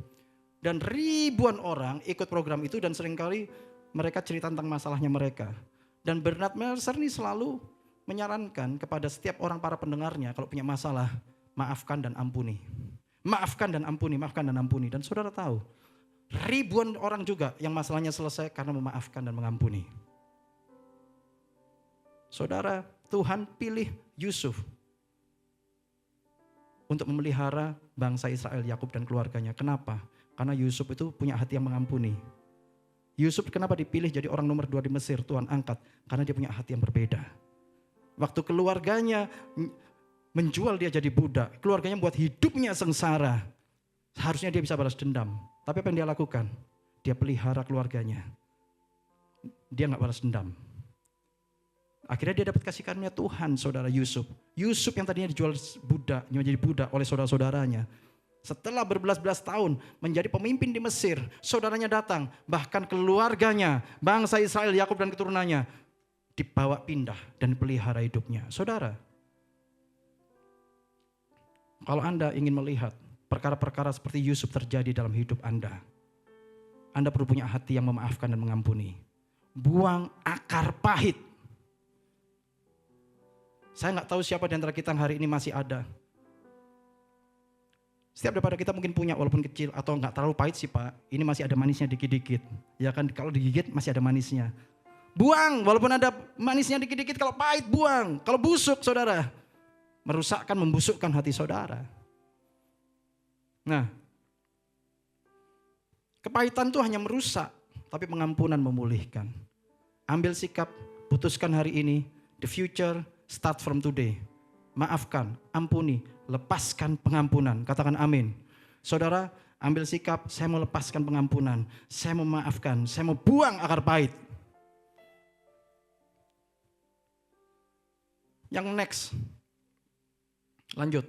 Dan ribuan orang ikut program itu dan seringkali mereka cerita tentang masalahnya mereka. Dan Bernard Meltzer ini selalu menyarankan kepada setiap orang para pendengarnya kalau punya masalah, maafkan dan ampuni. Maafkan dan ampuni, maafkan dan ampuni. Dan saudara tahu, ribuan orang juga yang masalahnya selesai karena memaafkan dan mengampuni. Saudara, Tuhan pilih Yusuf untuk memelihara bangsa Israel, Yakub dan keluarganya. Kenapa? Karena Yusuf itu punya hati yang mengampuni. Yusuf kenapa dipilih jadi orang nomor 2 di Mesir, Tuhan angkat? Karena dia punya hati yang berbeda. Waktu keluarganya menjual dia jadi budak, keluarganya buat hidupnya sengsara. Seharusnya dia bisa balas dendam. Tapi apa yang dia lakukan? Dia pelihara keluarganya. Dia gak balas dendam. Akhirnya dia dapat kasih karunia Tuhan, saudara Yusuf. Yusuf yang tadinya dijual budak, menjadi budak oleh saudara-saudaranya. Setelah berbelas-belas tahun menjadi pemimpin di Mesir, saudaranya datang, bahkan keluarganya, bangsa Israel, Yakub dan keturunannya, dibawa pindah dan pelihara hidupnya. Saudara, kalau Anda ingin melihat perkara-perkara seperti Yusuf terjadi dalam hidup Anda perlu punya hati yang memaafkan dan mengampuni. Buang akar pahit. Saya nggak tahu siapa di antara kita yang hari ini masih ada. Setiap daripada kita mungkin punya walaupun kecil atau nggak terlalu pahit sih Pak. Ini masih ada manisnya dikit-dikit. Ya kan kalau digigit masih ada manisnya. Buang walaupun ada manisnya dikit-dikit, kalau pahit buang. Kalau busuk saudara, merusakkan, membusukkan hati saudara. Nah, kepahitan itu hanya merusak, tapi pengampunan memulihkan. Ambil sikap, putuskan hari ini, the future start from today. Maafkan, ampuni, lepaskan pengampunan. Katakan amin. Saudara, ambil sikap, saya mau lepaskan pengampunan. Saya mau maafkan, saya mau buang akar pahit. Yang next. Lanjut.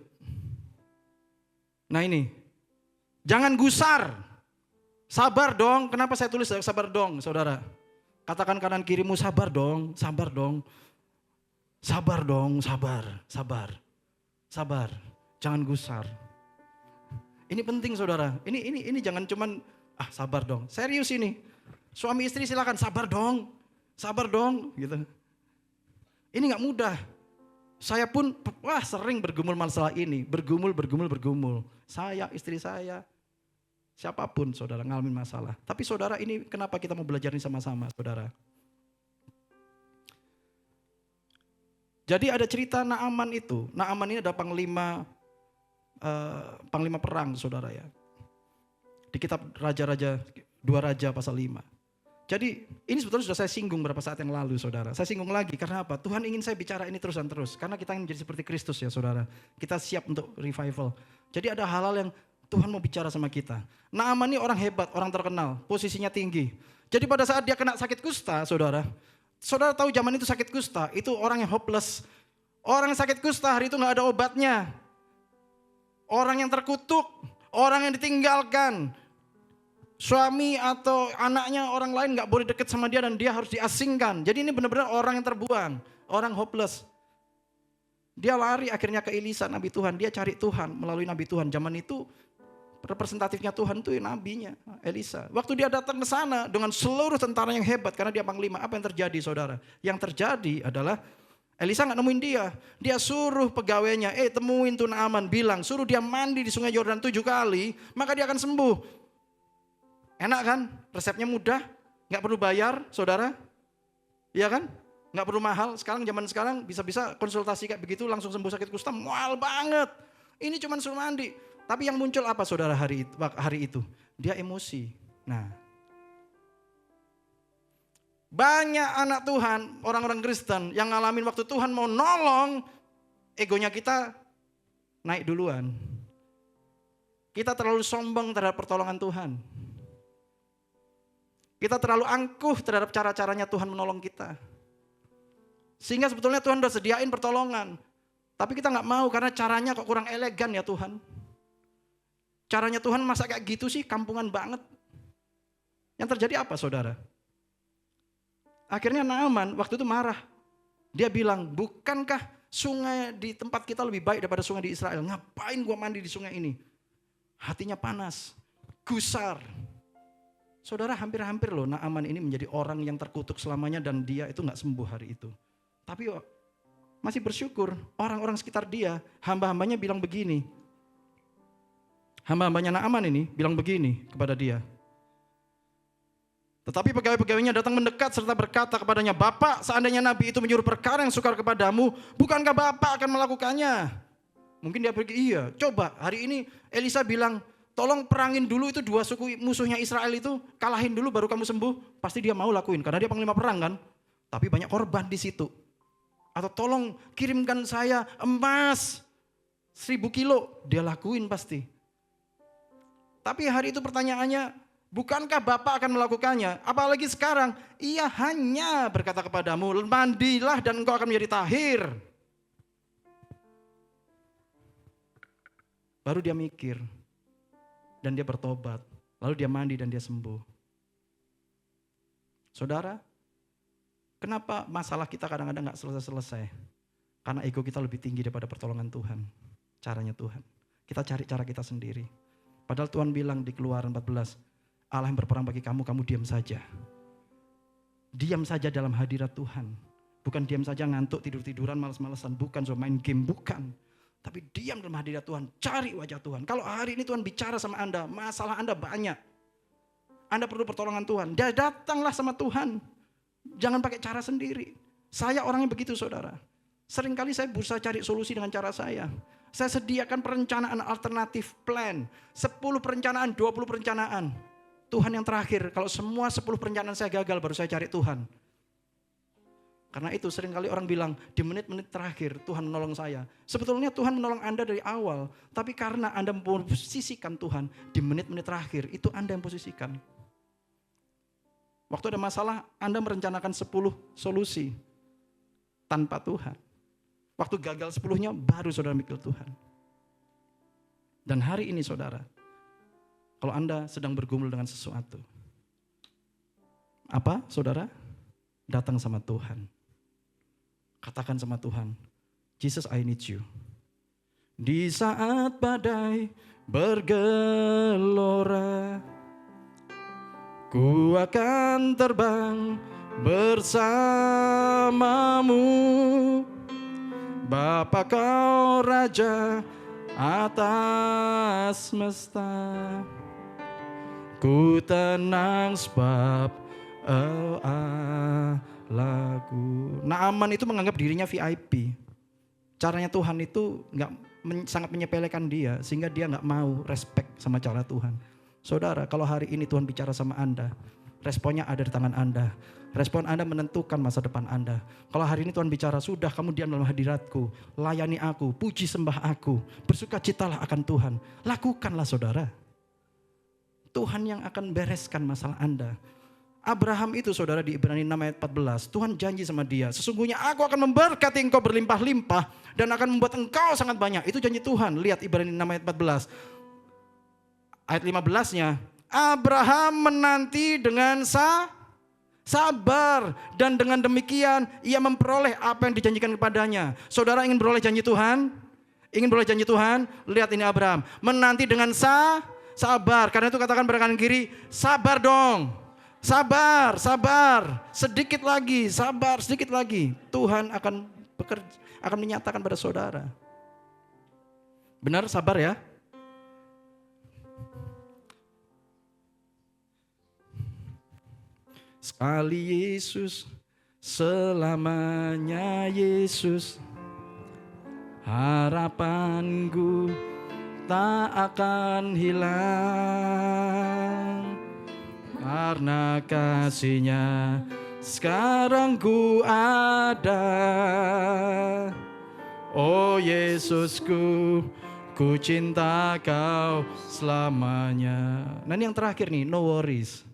Nah ini. Jangan gusar. Sabar dong. Kenapa saya tulis sabar dong, saudara? Katakan kanan kirimu, sabar dong, sabar dong. Sabar dong, sabar, sabar, sabar. Jangan gusar. Ini penting saudara. Ini jangan cuman sabar dong. Serius ini. Suami istri silakan sabar dong, gitu. Ini nggak mudah. Saya pun sering bergumul masalah ini, bergumul. Saya, istri saya, siapapun saudara ngalamin masalah. Tapi saudara ini kenapa kita mau belajar ini sama-sama saudara? Jadi ada cerita Naaman itu. Naaman ini ada panglima perang saudara ya. Di kitab Raja-Raja 2 Raja pasal 5. Jadi ini sebetulnya sudah saya singgung beberapa saat yang lalu saudara. Saya singgung lagi karena apa? Tuhan ingin saya bicara ini terus dan terus. Karena kita ingin menjadi seperti Kristus ya saudara. Kita siap untuk revival. Jadi ada hal-hal yang Tuhan mau bicara sama kita. Naaman ini orang hebat, orang terkenal. Posisinya tinggi. Jadi pada saat dia kena sakit kusta saudara. Saudara tahu zaman itu sakit kusta, itu orang yang hopeless. Orang yang sakit kusta hari itu gak ada obatnya. Orang yang terkutuk, orang yang ditinggalkan. Suami atau anaknya orang lain gak boleh deket sama dia dan dia harus diasingkan. Jadi ini benar-benar orang yang terbuang, orang hopeless. Dia lari akhirnya ke Elisa, Nabi Tuhan. Dia cari Tuhan melalui Nabi Tuhan. Zaman itu representatifnya Tuhan itu nabinya Elisa. Waktu dia datang ke sana dengan seluruh tentara yang hebat karena dia panglima, apa yang terjadi saudara? Yang terjadi adalah Elisa nggak nemuin dia. Dia suruh pegawainya, temuin tuh Naaman, bilang, suruh dia mandi di sungai Yordan 7 kali, maka dia akan sembuh. Enak kan? Resepnya mudah, nggak perlu bayar, saudara. Iya kan? Nggak perlu mahal. Sekarang zaman sekarang bisa-bisa konsultasi kayak begitu langsung sembuh sakit kusta, mahal banget. Ini cuma suruh mandi. Tapi yang muncul apa saudara hari itu? Dia emosi. Nah, banyak anak Tuhan, orang-orang Kristen yang ngalamin waktu Tuhan mau nolong, egonya kita naik duluan. Kita terlalu sombong terhadap pertolongan Tuhan. Kita terlalu angkuh terhadap cara-caranya Tuhan menolong kita. Sehingga sebetulnya Tuhan udah sediain pertolongan. Tapi kita nggak mau karena caranya kok kurang elegan ya Tuhan. Caranya Tuhan masa kayak gitu sih, kampungan banget. Yang terjadi apa saudara? Akhirnya Naaman waktu itu marah. Dia bilang, bukankah sungai di tempat kita lebih baik daripada sungai di Israel? Ngapain gua mandi di sungai ini? Hatinya panas, gusar. Saudara, hampir-hampir loh Naaman ini menjadi orang yang terkutuk selamanya dan dia itu gak sembuh hari itu. Tapi masih bersyukur orang-orang sekitar dia, hamba-hambanya bilang begini. Hamba-hambanya Naaman ini bilang begini kepada dia. Tetapi pegawai-pegawainya datang mendekat serta berkata kepadanya, Bapak, seandainya Nabi itu menyuruh perkara yang sukar kepadamu, bukankah Bapak akan melakukannya? Mungkin dia pergi, iya. Coba hari ini Elisa bilang, tolong perangin dulu itu 2 suku musuhnya Israel itu, kalahin dulu baru kamu sembuh. Pasti dia mau lakuin, karena dia panglima perang kan. Tapi banyak korban di situ. Atau tolong kirimkan saya emas 1000 kilo, dia lakuin pasti. Tapi hari itu pertanyaannya, bukankah Bapak akan melakukannya? Apalagi sekarang, ia hanya berkata kepadamu, mandilah dan engkau akan menjadi tahir. Baru dia mikir, dan dia bertobat. Lalu dia mandi dan dia sembuh. Saudara, kenapa masalah kita kadang-kadang gak selesai-selesai? Karena ego kita lebih tinggi daripada pertolongan Tuhan. Caranya Tuhan. Kita cari cara kita sendiri. Padahal Tuhan bilang di Keluaran 14, Allah yang berperang bagi kamu, kamu diam saja. Diam saja dalam hadirat Tuhan. Bukan diam saja ngantuk, tidur-tiduran, malas-malasan. Bukan so main game, bukan. Tapi diam dalam hadirat Tuhan, cari wajah Tuhan. Kalau hari ini Tuhan bicara sama Anda, masalah Anda banyak. Anda perlu pertolongan Tuhan. Dia datanglah sama Tuhan. Jangan pakai cara sendiri. Saya orangnya begitu saudara. Seringkali saya berusaha cari solusi dengan cara saya. Saya sediakan perencanaan alternatif plan. 10 perencanaan, 20 perencanaan. Tuhan yang terakhir, kalau semua 10 perencanaan saya gagal, baru saya cari Tuhan. Karena itu seringkali orang bilang, di menit-menit terakhir Tuhan menolong saya. Sebetulnya Tuhan menolong Anda dari awal, tapi karena Anda memposisikan Tuhan, di menit-menit terakhir, itu Anda yang posisikan. Waktu ada masalah, Anda merencanakan 10 solusi tanpa Tuhan. Waktu gagal 10-nya, baru saudara mikir Tuhan. Dan hari ini saudara, kalau Anda sedang bergumul dengan sesuatu, apa saudara? Datang sama Tuhan. Katakan sama Tuhan, Jesus, I need you. Di saat badai bergelora, ku akan terbang bersamamu. Bapa kau Raja atas semesta. Ku tenang sebab Allahku. Naaman itu menganggap dirinya VIP. Caranya Tuhan itu sangat menyepelekan dia, sehingga dia nggak mau respect sama cara Tuhan. Saudara, kalau hari ini Tuhan bicara sama Anda, responnya ada di tangan Anda. Respon Anda menentukan masa depan Anda. Kalau hari ini Tuhan bicara, sudah kamu diam dalam hadiratku, layani aku, puji sembah aku, bersukacitalah akan Tuhan. Lakukanlah saudara. Tuhan yang akan bereskan masalah Anda. Abraham itu saudara di Ibrani 6 ayat 14, Tuhan janji sama dia, sesungguhnya aku akan memberkati engkau berlimpah-limpah dan akan membuat engkau sangat banyak. Itu janji Tuhan. Lihat Ibrani 6 ayat 14. Ayat 15-nya, Abraham menanti dengan sabar dan dengan demikian ia memperoleh apa yang dijanjikan kepadanya. Saudara ingin beroleh janji Tuhan? Ingin beroleh janji Tuhan? Lihat ini Abraham, menanti dengan sabar. Karena itu katakan pada kanan kiri, sabar dong. Sabar, sabar. Sedikit lagi, sabar sedikit lagi. Tuhan akan akan menyatakan pada saudara. Benar, sabar ya. Sekali Yesus, selamanya Yesus. Harapanku tak akan hilang. Karena kasih-Nya sekarang ku ada. Oh Yesusku, ku cinta Kau selamanya. Nah ini yang terakhir nih, no worries.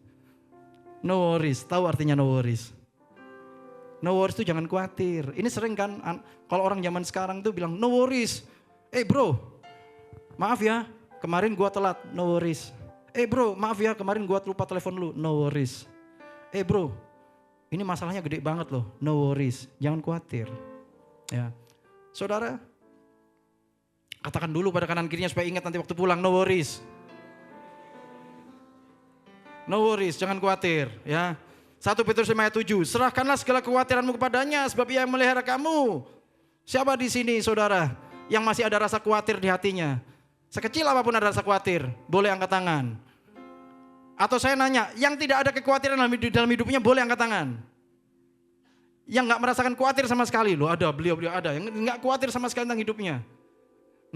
No worries, tahu artinya no worries? No worries itu jangan khawatir. Ini sering kan, kalau orang zaman sekarang tuh bilang no worries. Bro, maaf ya, kemarin gua telat, no worries. Bro, maaf ya, kemarin gua lupa telepon lu, no worries. Bro, ini masalahnya gede banget loh, no worries. Jangan khawatir. Ya, saudara, katakan dulu pada kanan kirinya supaya ingat nanti waktu pulang, no worries. No worries, jangan khawatir ya. 1 Petrus 5 ayat 7, serahkanlah segala kekhawatiranmu kepadanya sebab Ia memelihara kamu. Siapa di sini saudara yang masih ada rasa khawatir di hatinya? Sekecil apapun ada rasa khawatir, boleh angkat tangan. Atau saya nanya, yang tidak ada kekhawatiran dalam hidupnya boleh angkat tangan. Yang gak merasakan khawatir sama sekali, loh ada, beliau ada, yang gak khawatir sama sekali tentang hidupnya.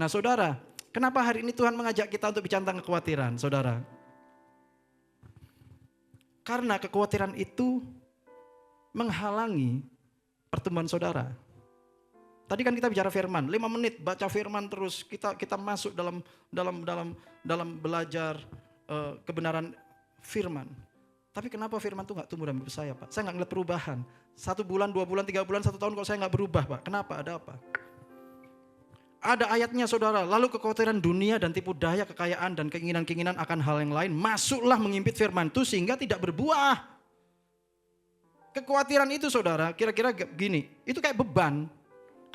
Nah saudara, kenapa hari ini Tuhan mengajak kita untuk bicara tentang kekhawatiran, saudara? Karena kekhawatiran itu menghalangi pertumbuhan saudara. Tadi kan kita bicara firman, 5 menit baca firman terus, kita masuk dalam belajar kebenaran firman. Tapi kenapa firman itu gak tumbuh dalam hidup saya, Pak? Saya gak ngeliat perubahan. 1 bulan, 2 bulan, 3 bulan, 1 tahun kalau saya gak berubah, Pak. Kenapa? Ada apa? Ada ayatnya saudara, lalu kekhawatiran dunia dan tipu daya kekayaan dan keinginan-keinginan akan hal yang lain masuklah mengimpit firman itu sehingga tidak berbuah. Kekhawatiran itu saudara, kira-kira gini, itu kayak beban.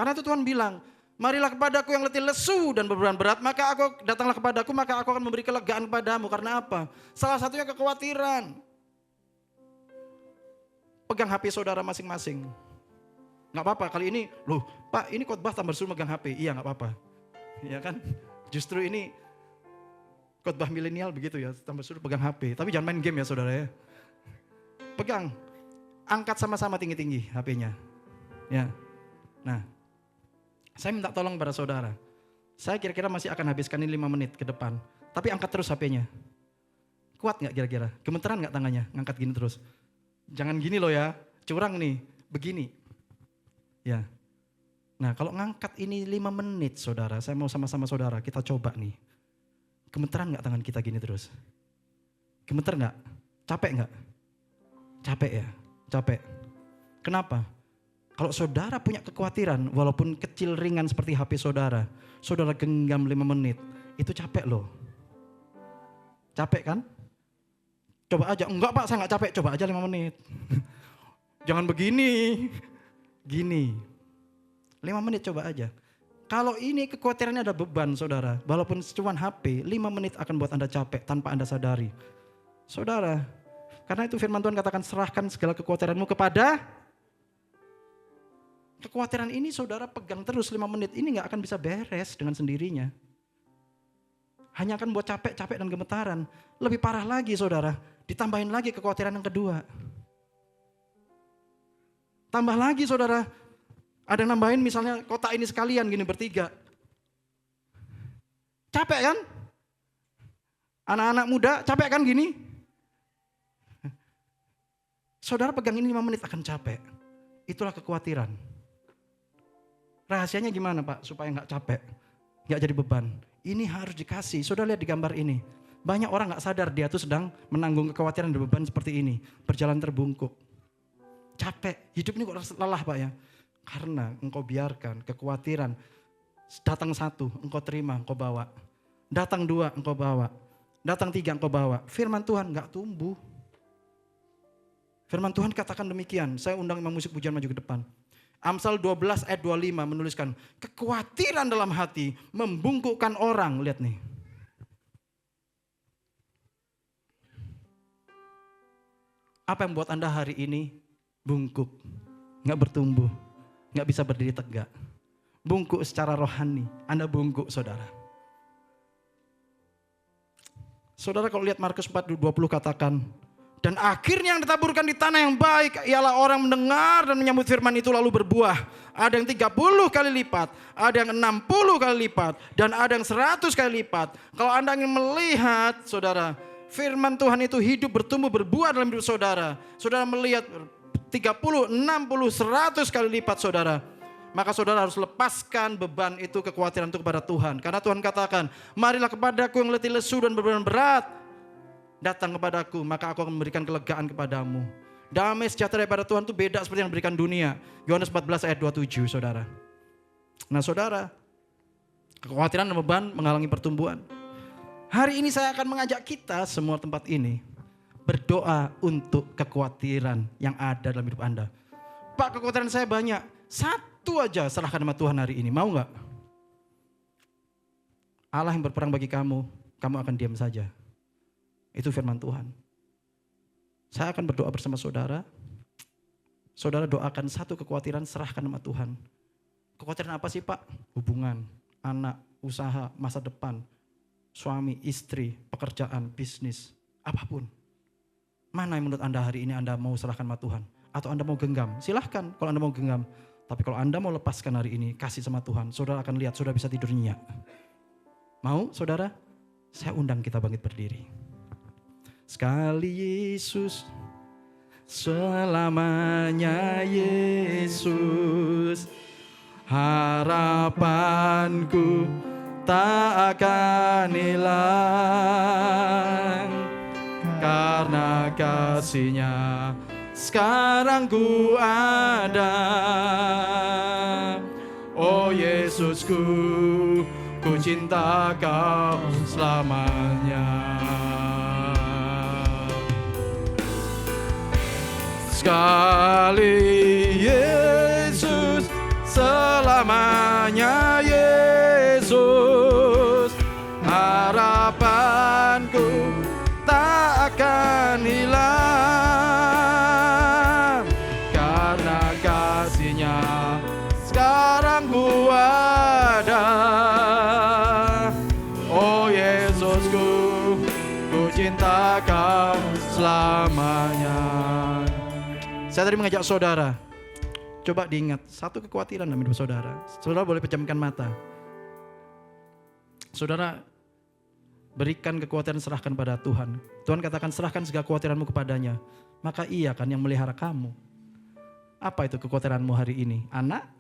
Karena itu Tuhan bilang, marilah kepadaku yang letih lesu dan beban berat, maka datanglah kepadaku, maka aku akan memberi kelegaan padamu. Karena apa? Salah satunya kekhawatiran. Pegang HP saudara masing-masing. Gak apa-apa, kali ini, loh Pak ini khotbah tambah suruh megang HP, iya gak apa-apa. Ya kan, justru ini khotbah milenial begitu ya, tambah suruh pegang HP. Tapi jangan main game ya saudara ya. Pegang, angkat sama-sama tinggi-tinggi HP-nya. Ya. Nah, saya minta tolong pada saudara. Saya kira-kira masih akan habiskan ini 5 menit ke depan. Tapi angkat terus HP-nya. Kuat gak kira-kira? Gemeteran gak tangannya ngangkat gini terus? Jangan gini loh ya, curang nih, begini. Ya, nah kalau ngangkat ini 5 menit saudara, saya mau sama-sama saudara, kita coba nih. Gemeteran gak tangan kita gini terus? Gemeter gak? Capek gak? Capek ya? Capek. Kenapa? Kalau saudara punya kekhawatiran, walaupun kecil ringan seperti HP saudara, saudara genggam 5 menit, itu capek loh. Capek kan? Coba aja, enggak Pak saya gak capek, coba aja 5 menit. Jangan begini. Gini, 5 menit coba aja. Kalau ini kekhawatirannya ada beban saudara, walaupun cuma HP, 5 menit akan buat Anda capek tanpa Anda sadari. Saudara, karena itu firman Tuhan katakan serahkan segala kekhawatiranmu kepada. Kekhawatiran ini saudara pegang terus 5 menit, ini gak akan bisa beres dengan sendirinya. Hanya akan buat capek-capek dan gemetaran. Lebih parah lagi saudara, ditambahin lagi kekhawatiran yang kedua. Tambah lagi saudara, ada yang nambahin misalnya kotak ini sekalian gini bertiga. Capek kan? Anak-anak muda capek kan gini? Saudara pegang ini 5 menit akan capek. Itulah kekhawatiran. Rahasianya gimana Pak supaya gak capek, gak jadi beban? Ini harus dikasih, saudara lihat di gambar ini. Banyak orang gak sadar dia tuh sedang menanggung kekhawatiran dan beban seperti ini. Berjalan terbungkuk. Capek, hidup ini kok lelah Pak ya. Karena engkau biarkan kekhawatiran. Datang 1, engkau terima, engkau bawa. Datang 2, engkau bawa. Datang 3, engkau bawa. Firman Tuhan gak tumbuh. Firman Tuhan katakan demikian. Saya undang imam musik pujian maju ke depan. Amsal 12 ayat 25 menuliskan. Kekhawatiran dalam hati membungkukkan orang. Lihat nih. Apa yang buat Anda hari ini bungkuk, gak bertumbuh, nggak bisa berdiri tegak. Bungkuk secara rohani, Anda bungkuk saudara. Saudara kalau lihat Markus 4:20 katakan, dan akhirnya yang ditaburkan di tanah yang baik ialah orang mendengar dan menyambut firman itu lalu berbuah. Ada yang 30 kali lipat, ada yang 60 kali lipat, dan ada yang 100 kali lipat. Kalau Anda ingin melihat saudara, firman Tuhan itu hidup, bertumbuh, berbuah dalam hidup saudara. Saudara melihat 30, 60, 100 kali lipat saudara. Maka saudara harus lepaskan beban itu, kekhawatiran itu kepada Tuhan. Karena Tuhan katakan, marilah kepadaku yang letih lesu dan beban berat. Datang kepadaku, maka aku akan memberikan kelegaan kepadamu. Damai sejahtera daripada Tuhan itu beda seperti yang diberikan dunia. Yohanes 14 ayat 27 saudara. Nah saudara, kekhawatiran dan beban menghalangi pertumbuhan. Hari ini saya akan mengajak kita semua tempat ini berdoa untuk kekhawatiran yang ada dalam hidup Anda. Pak, kekhawatiran saya banyak. Satu aja serahkan sama Tuhan hari ini. Mau gak? Allah yang berperang bagi kamu, kamu akan diam saja. Itu firman Tuhan. Saya akan berdoa bersama saudara. Saudara doakan satu kekhawatiran, serahkan sama Tuhan. Kekhawatiran apa sih Pak? Hubungan, anak, usaha, masa depan, suami, istri, pekerjaan, bisnis, apapun. Mana yang menurut Anda hari ini Anda mau serahkan sama Tuhan? Atau Anda mau genggam? Silahkan kalau Anda mau genggam. Tapi kalau Anda mau lepaskan hari ini, kasih sama Tuhan. Saudara akan lihat, saudara bisa tidur nyenyak. Mau saudara? Saya undang kita bangkit berdiri. Sekali Yesus, selamanya Yesus, harapanku tak akan hilang, karena kasih-Nya sekarang ku ada. Oh Yesusku, ku cinta Kau selamanya. Sekali Yesus, selamanya Yesus, harapanku tak akan hilang, karena kasih-Nya sekarang ku ada. Oh Yesusku, ku cinta Kau selamanya. Saya tadi mengajak saudara, coba diingat satu kekhawatiran dalam hidup saudara. Saudara boleh pejamkan mata. Saudara berikan kekhawatiran, serahkan pada Tuhan. Tuhan katakan serahkan segala kekhawatiranmu kepadanya. Maka Ia kan yang melihara kamu. Apa itu kekhawatiranmu hari ini? Anak?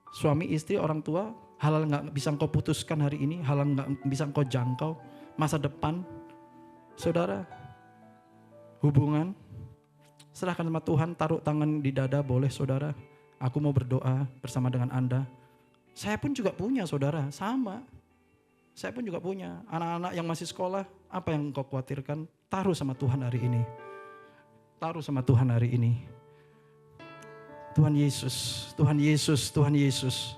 Suami, istri, orang tua? Hal yang gak bisa engkau putuskan hari ini? Hal yang gak bisa engkau jangkau? Masa depan? Saudara? Hubungan? Serahkan sama Tuhan, taruh tangan di dada boleh saudara. Aku mau berdoa bersama dengan Anda. Saya pun juga punya saudara, sama. Saya pun juga punya. Anak-anak yang masih sekolah, apa yang engkau khawatirkan? Taruh sama Tuhan hari ini. Taruh sama Tuhan hari ini. Tuhan Yesus, Tuhan Yesus, Tuhan Yesus.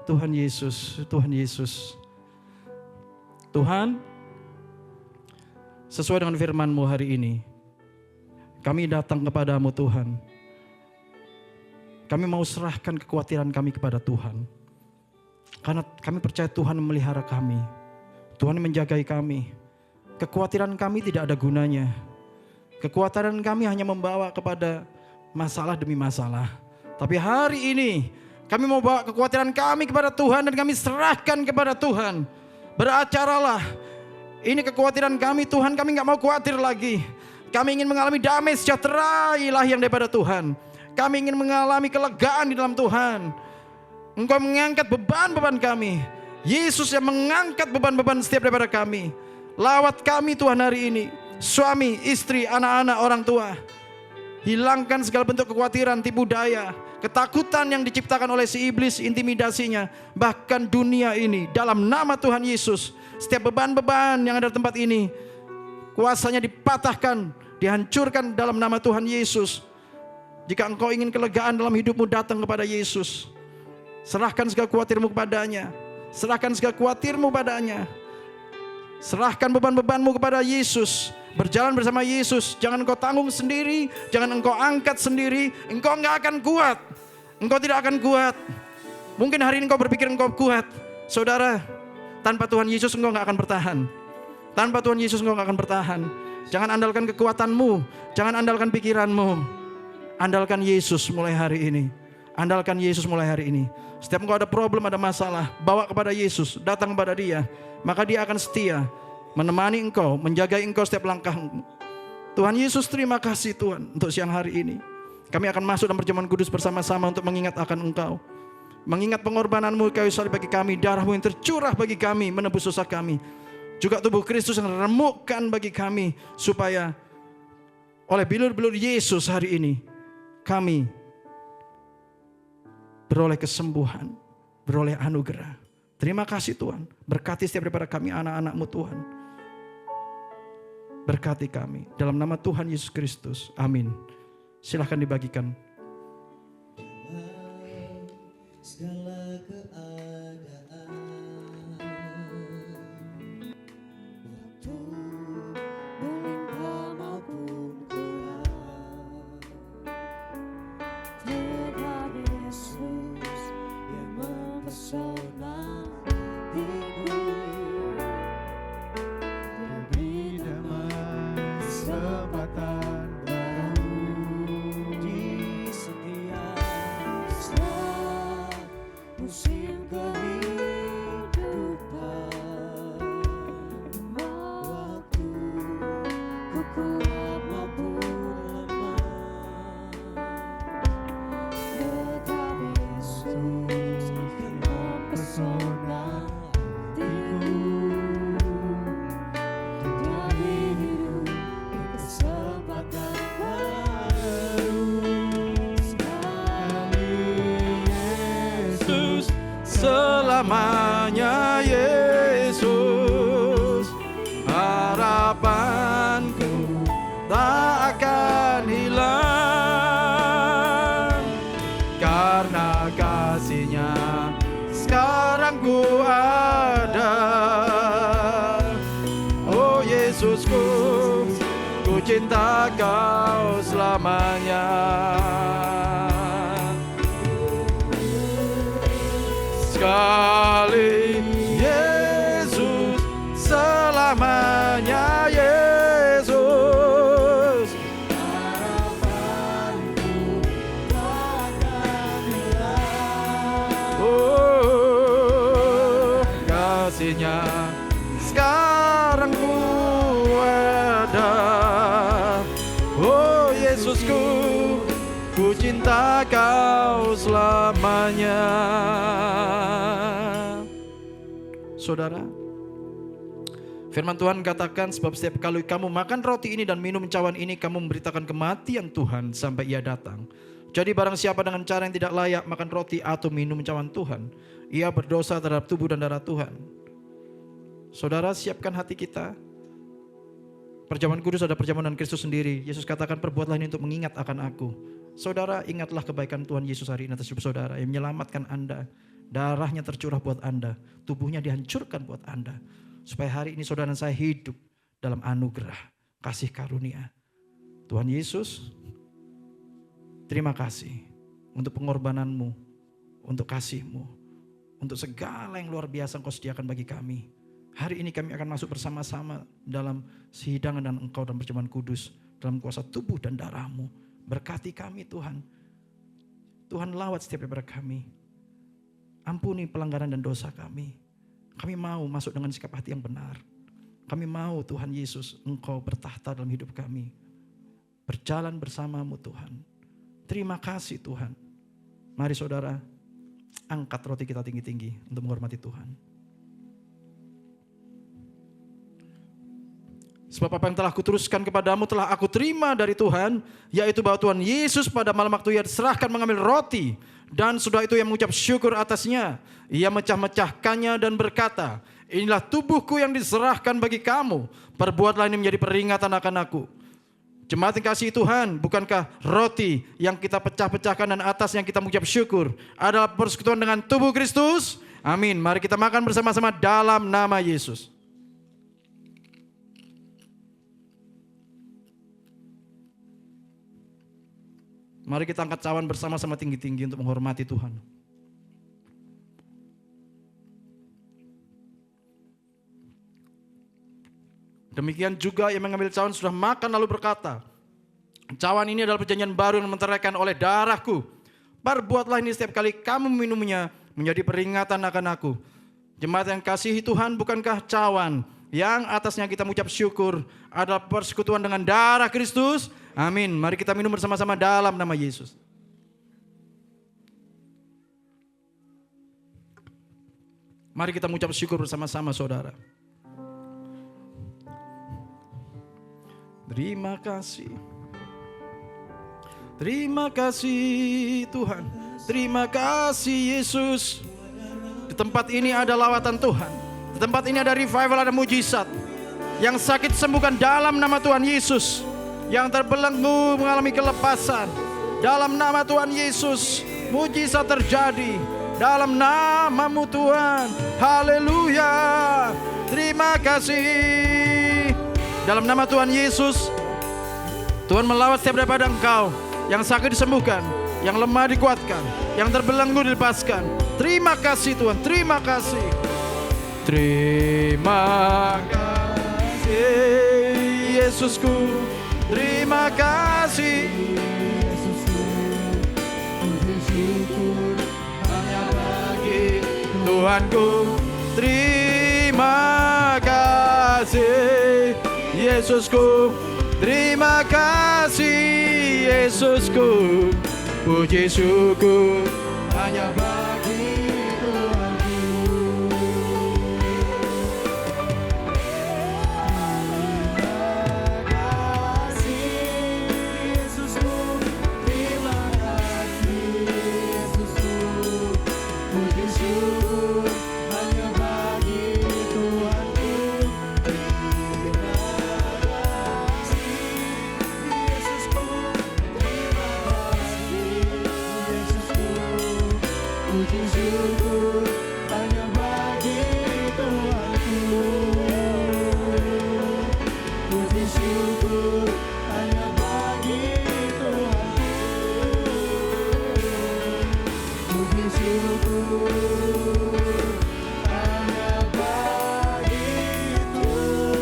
Tuhan Yesus, Tuhan Yesus. Tuhan, sesuai dengan firman-Mu hari ini, kami datang kepadamu Tuhan. Kami mau serahkan kekhawatiran kami kepada Tuhan. Karena kami percaya Tuhan memelihara kami. Tuhan menjagai kami. Kekhawatiran kami tidak ada gunanya. Kekhawatiran kami hanya membawa kepada masalah demi masalah. Tapi hari ini kami mau bawa kekhawatiran kami kepada Tuhan dan kami serahkan kepada Tuhan. Beracaralah. Ini kekhawatiran kami Tuhan, kami gak mau khawatir lagi. Kami ingin mengalami damai sejahtera ilahi yang daripada Tuhan. Kami ingin mengalami kelegaan di dalam Tuhan. Engkau mengangkat beban-beban kami. Yesus yang mengangkat beban-beban setiap daripada kami. Lawat kami Tuhan hari ini. Suami, istri, anak-anak, orang tua. Hilangkan segala bentuk kekhawatiran, tipu daya, ketakutan yang diciptakan oleh si iblis, intimidasinya. Bahkan dunia ini dalam nama Tuhan Yesus. Setiap beban-beban yang ada di tempat ini, kuasanya dipatahkan, dihancurkan dalam nama Tuhan Yesus. Jika engkau ingin kelegaan dalam hidupmu, datang kepada Yesus. Serahkan segala khawatirmu kepadanya. Serahkan segala khawatirmu padanya. Serahkan beban-bebanmu kepada Yesus. Berjalan bersama Yesus. Jangan engkau tanggung sendiri. Jangan engkau angkat sendiri. Engkau enggak akan kuat. Engkau tidak akan kuat. Mungkin hari ini engkau berpikir engkau kuat. Saudara, tanpa Tuhan Yesus engkau gak akan bertahan. Tanpa Tuhan Yesus engkau gak akan bertahan. Jangan andalkan kekuatanmu. Jangan andalkan pikiranmu. Andalkan Yesus mulai hari ini. Andalkan Yesus mulai hari ini. Setiap engkau ada problem, ada masalah, bawa kepada Yesus, datang kepada Dia. Maka Dia akan setia menemani engkau, menjaga engkau setiap langkahmu. Tuhan Yesus, terima kasih Tuhan untuk siang hari ini. Kami akan masuk dalam perjamuan kudus bersama-sama untuk mengingat akan engkau. Mengingat pengorbananmu kayu salib bagi kami, darahmu yang tercurah bagi kami, menebus dosa kami. Juga tubuh Kristus yang remukkan bagi kami, supaya oleh bilur-bilur Yesus hari ini, kami beroleh kesembuhan, beroleh anugerah. Terima kasih Tuhan, berkati setiap daripada kami anak-anak-Mu Tuhan. Berkati kami, dalam nama Tuhan Yesus Kristus, amin. Silahkan dibagikan. Segala keadaan, waktu melimpah maupun kurang, tetap Yesus yang mempesona hatiku. Demi damai kesempatan baru di setiap musim kehidupan, waktu ku kuat maupun lemah, tetap Yesus yang mempesona hatiku. Dari hidup kesempatan baru sekali Yesus. Selamanya Yesus, harapanku tak akan hilang, karena kasih-Nya sekarang ku ada. Oh Yesusku, ku cinta Kau selamanya. Sekali Yesus, selamanya Yesus, harapanku takkan hilang. Oh, kasih-Nya sekarang ku ada. Oh Yesusku, ku cinta Kau selamanya. Saudara, firman Tuhan katakan, sebab setiap kali kamu makan roti ini dan minum cawan ini, kamu memberitakan kematian Tuhan sampai Ia datang. Jadi barang siapa dengan cara yang tidak layak makan roti atau minum cawan Tuhan, ia berdosa terhadap tubuh dan darah Tuhan. Saudara, siapkan hati kita. Perjamuan kudus ada perjamuan Kristus sendiri. Yesus katakan, perbuatlah ini untuk mengingat akan aku. Saudara, ingatlah kebaikan Tuhan Yesus hari ini atas hidup saudara, yang menyelamatkan Anda. Darahnya tercurah buat Anda, tubuhnya dihancurkan buat Anda, supaya hari ini saudara dan saya hidup dalam anugerah, kasih karunia. Tuhan Yesus, terima kasih untuk pengorbananmu, untuk kasih-Mu, untuk segala yang luar biasa Engkau sediakan bagi kami. Hari ini kami akan masuk bersama-sama dalam hidangan dan Engkau dalam perjamuan kudus, dalam kuasa tubuh dan darah-Mu. Berkati kami Tuhan. Tuhan, lawat setiap daripada kami. Ampuni pelanggaran dan dosa kami. Kami mau masuk dengan sikap hati yang benar. Kami mau Tuhan Yesus, Engkau bertahta dalam hidup kami. Berjalan bersama-Mu Tuhan. Terima kasih Tuhan. Mari saudara, angkat roti kita tinggi-tinggi untuk menghormati Tuhan. Sebab apa yang telah kuteruskan kepadamu telah aku terima dari Tuhan, yaitu bahwa Tuhan Yesus pada malam waktu Ia diserahkan mengambil roti, dan sudah itu Ia mengucap syukur atasnya. Ia mecah-mecahkannya dan berkata, inilah tubuhku yang diserahkan bagi kamu. Perbuatlah ini menjadi peringatan akan aku. Jemaat yang kasih Tuhan, bukankah roti yang kita pecah-pecahkan dan atas yang kita mengucap syukur adalah persekutuan dengan tubuh Kristus? Amin. Mari kita makan bersama-sama dalam nama Yesus. Mari kita angkat cawan bersama-sama tinggi-tinggi untuk menghormati Tuhan. Demikian juga yang mengambil cawan sudah makan lalu berkata, cawan ini adalah perjanjian baru yang menteraikan oleh darahku. Perbuatlah ini setiap kali kamu minumnya menjadi peringatan akan aku. Jemaat yang kasihi Tuhan, bukankah cawan yang atasnya kita mengucap syukur adalah persekutuan dengan darah Kristus? Amin. Mari kita minum bersama-sama dalam nama Yesus. Mari kita mengucap syukur bersama-sama saudara. Terima kasih. Terima kasih Tuhan. Terima kasih Yesus. Di tempat ini ada lawatan Tuhan. Di tempat ini ada revival, ada mujizat. Yang sakit sembuhkan dalam nama Tuhan Yesus. Yang terbelenggu mengalami kelepasan. Dalam nama Tuhan Yesus. Mujizat terjadi. Dalam nama-Mu Tuhan. Haleluya. Terima kasih. Dalam nama Tuhan Yesus. Tuhan melawat setiap daripada engkau. Yang sakit disembuhkan, yang lemah dikuatkan, yang terbelenggu dilepaskan. Terima kasih Tuhan, terima kasih. Terima kasih Yesusku. Terima kasih Yesusku. Puji syukur hanya bagi Tuhanku. Terima kasih Yesusku. Terima kasih Yesusku. Puji syukur hanya bagi Tuhanku. Terima kasih Yesusku. Terima kasih Yesusku. Puji syukur hanya bagi Tuhanku. Puji syukur hanya bagi Tuhanku. Puji syukur hanya bagi Tuhanku. Puji syukur hanya bagi Tuhanku.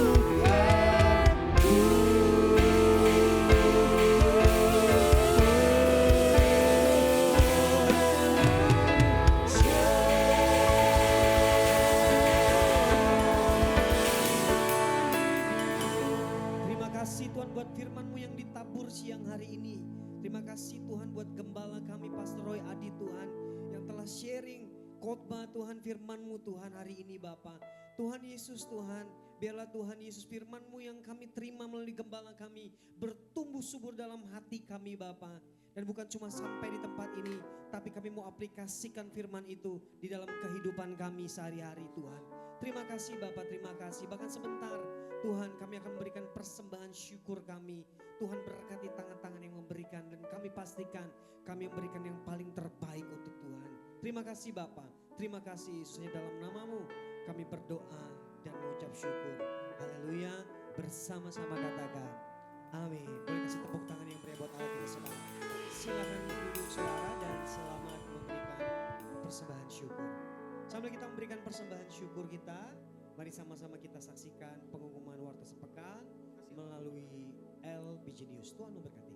Terima kasih Tuhan buat firman-Mu yang ditabur siang hari ini. Terima kasih Tuhan buat gembala kami Pastor Roy Adi Tuhan yang telah sharing khotbah Tuhan firman-Mu Tuhan hari ini Bapa. Tuhan Yesus Tuhan, biarlah Tuhan Yesus firman-Mu yang kami terima melalui gembala kami bertumbuh subur dalam hati kami Bapa. Dan bukan cuma sampai di tempat ini, tapi kami mau aplikasikan firman itu di dalam kehidupan kami sehari-hari Tuhan. Terima kasih Bapak, terima kasih. Bahkan sebentar Tuhan kami akan memberikan persembahan syukur kami. Tuhan berkati tangan-tangan yang memberikan dan kami pastikan kami memberikan yang paling terbaik untuk Tuhan. Terima kasih Bapak, terima kasih Yesus, dalam nama-Mu kami berdoa dan mengucap syukur. Haleluya, bersama-sama katakan amin. Boleh kasih tepuk tangan yang meriah buat Allah kita semua. Silakan duduk saudara dan selamat memberikan persembahan syukur. Sambil kita memberikan persembahan syukur kita, mari sama-sama kita saksikan pengumuman Warta Sepekan melalui LBJ News. Tuhan memberkati.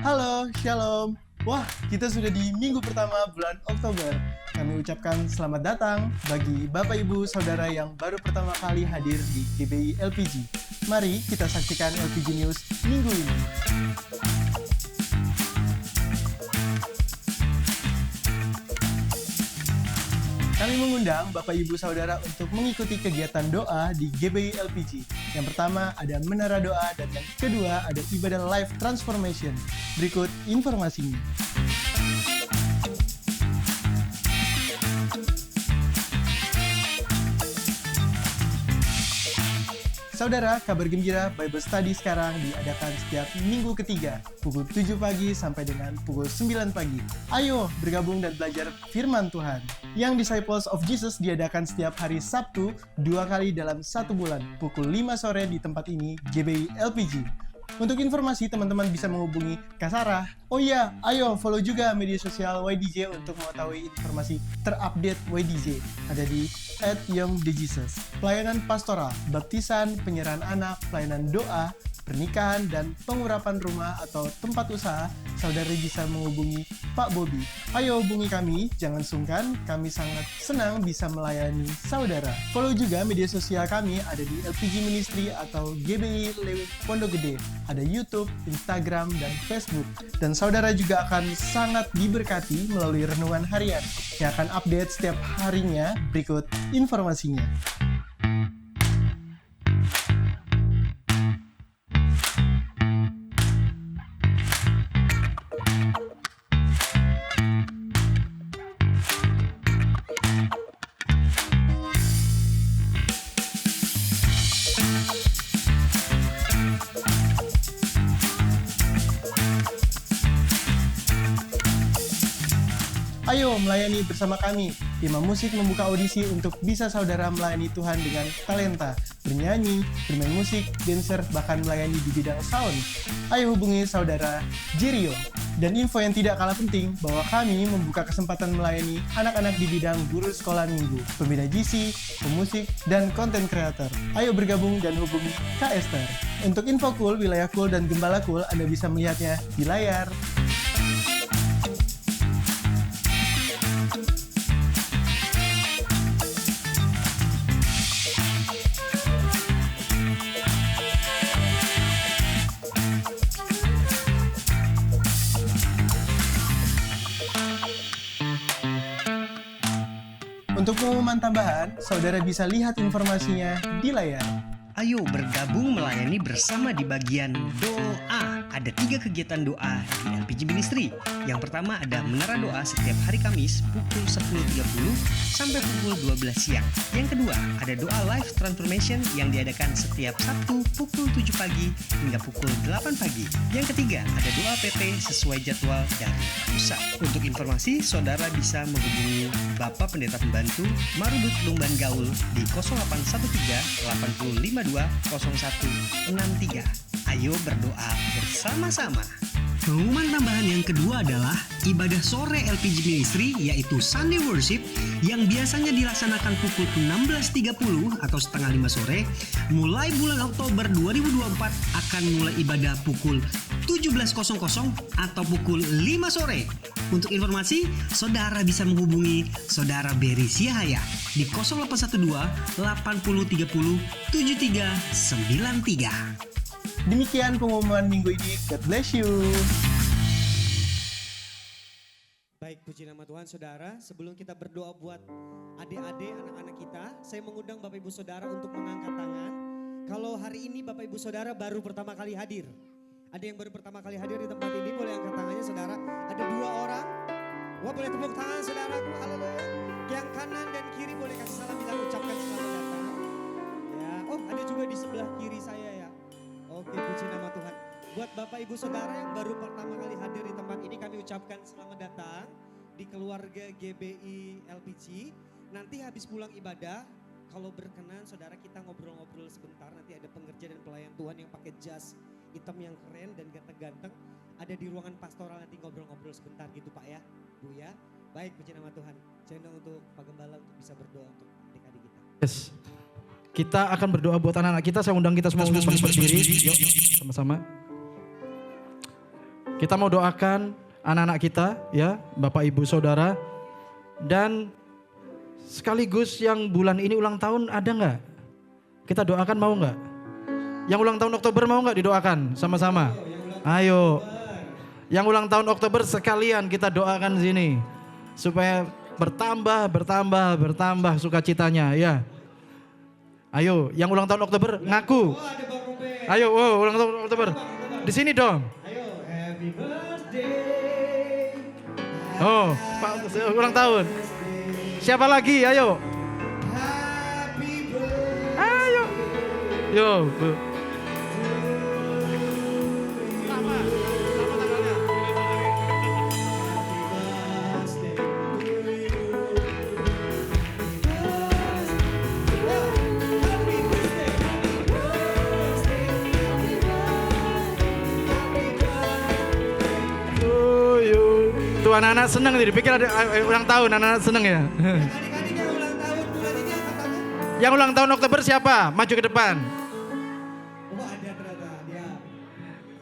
Halo, Shalom. Wah, kita sudah di minggu pertama bulan Oktober. Kami ucapkan selamat datang bagi Bapak Ibu Saudara yang baru pertama kali hadir di GBI LPG. Mari kita saksikan LPG News minggu ini. Kami mengundang Bapak Ibu Saudara untuk mengikuti kegiatan doa di GBI LPG. Yang pertama ada menara doa dan yang kedua ada ibadah live transformation. Berikut informasinya. Saudara, kabar gembira Bible Study sekarang diadakan setiap minggu ketiga, pukul 7 pagi sampai dengan pukul 9 pagi. Ayo bergabung dan belajar firman Tuhan. Yang Disciples of Jesus diadakan setiap hari Sabtu, 2 kali dalam 1 bulan, pukul 5 sore di tempat ini, GBI LPG. Untuk informasi, teman-teman bisa menghubungi Kak Sarah. Oh iya, ayo follow juga media sosial YDJ untuk mengetahui informasi terupdate YDJ. Ada di @youngthejesus. Pelayanan pastoral, baptisan, penyerahan anak, pelayanan doa, pernikahan, dan pengurapan rumah atau tempat usaha, saudara bisa menghubungi Pak Bobby. Ayo hubungi kami, jangan sungkan, kami sangat senang bisa melayani saudara. Follow juga media sosial kami, ada di LPG Ministry atau GBI Lewit Pondok Gede. Ada YouTube, Instagram, dan Facebook. Dan saudara juga akan sangat diberkati melalui renungan harian yang akan update setiap harinya. Berikut informasinya. Ayo melayani bersama kami. Tema musik membuka audisi untuk bisa saudara melayani Tuhan dengan talenta, bernyanyi, bermain musik, dancer, bahkan melayani di bidang sound. Ayo hubungi saudara Jirio. Dan info yang tidak kalah penting, bahwa kami membuka kesempatan melayani anak-anak di bidang guru sekolah minggu, pembina GC, pemusik, dan konten kreator. Ayo bergabung dan hubungi Kak Esther. Untuk info cool, wilayah cool, dan gembala cool, Anda bisa melihatnya di layar. Untuk pengumuman tambahan, saudara bisa lihat informasinya di layar. Ayo bergabung melayani bersama di bagian doa. Ada 3 kegiatan doa di LPG Ministry. Yang pertama ada menara doa setiap hari Kamis pukul 10.30 sampai pukul 12 siang. Yang kedua ada doa live transformation yang diadakan setiap Sabtu pukul 7 pagi hingga pukul 8 pagi. Yang ketiga ada doa PT sesuai jadwal dari pusat. Untuk informasi, saudara bisa menghubungi Bapak Pendeta Pembantu Marudut Lumban Gaul di 0813 852 0163. Ayo berdoa bersama-sama. Pengumuman tambahan yang kedua adalah ibadah sore LPG Ministry, yaitu Sunday Worship yang biasanya dilaksanakan pukul 16.30 atau setengah 5 sore. Mulai bulan Oktober 2024 akan mulai ibadah pukul 17.00 atau pukul 5 sore. Untuk informasi, saudara bisa menghubungi saudara Berry Siahaya di 0812 8030 7393. Demikian pengumuman minggu ini. God bless you. Baik, puji nama Tuhan saudara. Sebelum kita berdoa buat adik-adik, anak-anak kita, saya mengundang Bapak Ibu Saudara untuk mengangkat tangan. Kalau hari ini Bapak Ibu Saudara baru pertama kali hadir. Ada yang baru pertama kali hadir di tempat ini, boleh angkat tangannya saudara. Ada 2 orang. Wah, boleh tepuk tangan saudaraku, haleluya. Yang kanan dan kiri boleh kasih salam, bila ucapkan selamat datang. Ya, oh ada juga di sebelah kiri saya ya. Oke, puji nama Tuhan. Buat Bapak Ibu Saudara yang baru pertama kali hadir di tempat ini, kami ucapkan selamat datang di keluarga GBI LPG. Nanti habis pulang ibadah, kalau berkenan saudara kita ngobrol-ngobrol sebentar. Nanti ada pengerja dan pelayan Tuhan yang pakai jas hitam yang keren dan ganteng-ganteng. Ada di ruangan pastoral, nanti ngobrol-ngobrol sebentar gitu Pak ya, Bu ya. Baik, puji nama Tuhan. Saya undang untuk Pak Gembala untuk bisa berdoa untuk adik-adik kita. Yes. Kita akan berdoa buat anak-anak kita. Saya undang kita semua untuk berdiri. Yuk, sama-sama. Kita mau doakan anak-anak kita ya, Bapak Ibu Saudara. Dan sekaligus yang bulan ini ulang tahun ada nggak? Kita doakan mau nggak? Yang ulang tahun Oktober mau nggak didoakan sama-sama? Ayo. Yang ulang tahun Oktober sekalian kita doakan sini. Supaya bertambah sukacitanya ya. Ayo, yang ulang tahun Oktober ngaku. Ayo, ulang tahun Oktober. Di sini dong. Ayo, happy birthday. Oh, Pak ulang tahun. Siapa lagi? Ayo. Happy birthday. Ayo. Yo. Tuh anak-anak seneng nih, dipikir ada ulang tahun, anak-anak seneng ya. Adik-adik yang ulang tahun bulan ini angkat tangan. Yang ulang tahun Oktober siapa? Maju ke depan. Oh ada ternyata dia.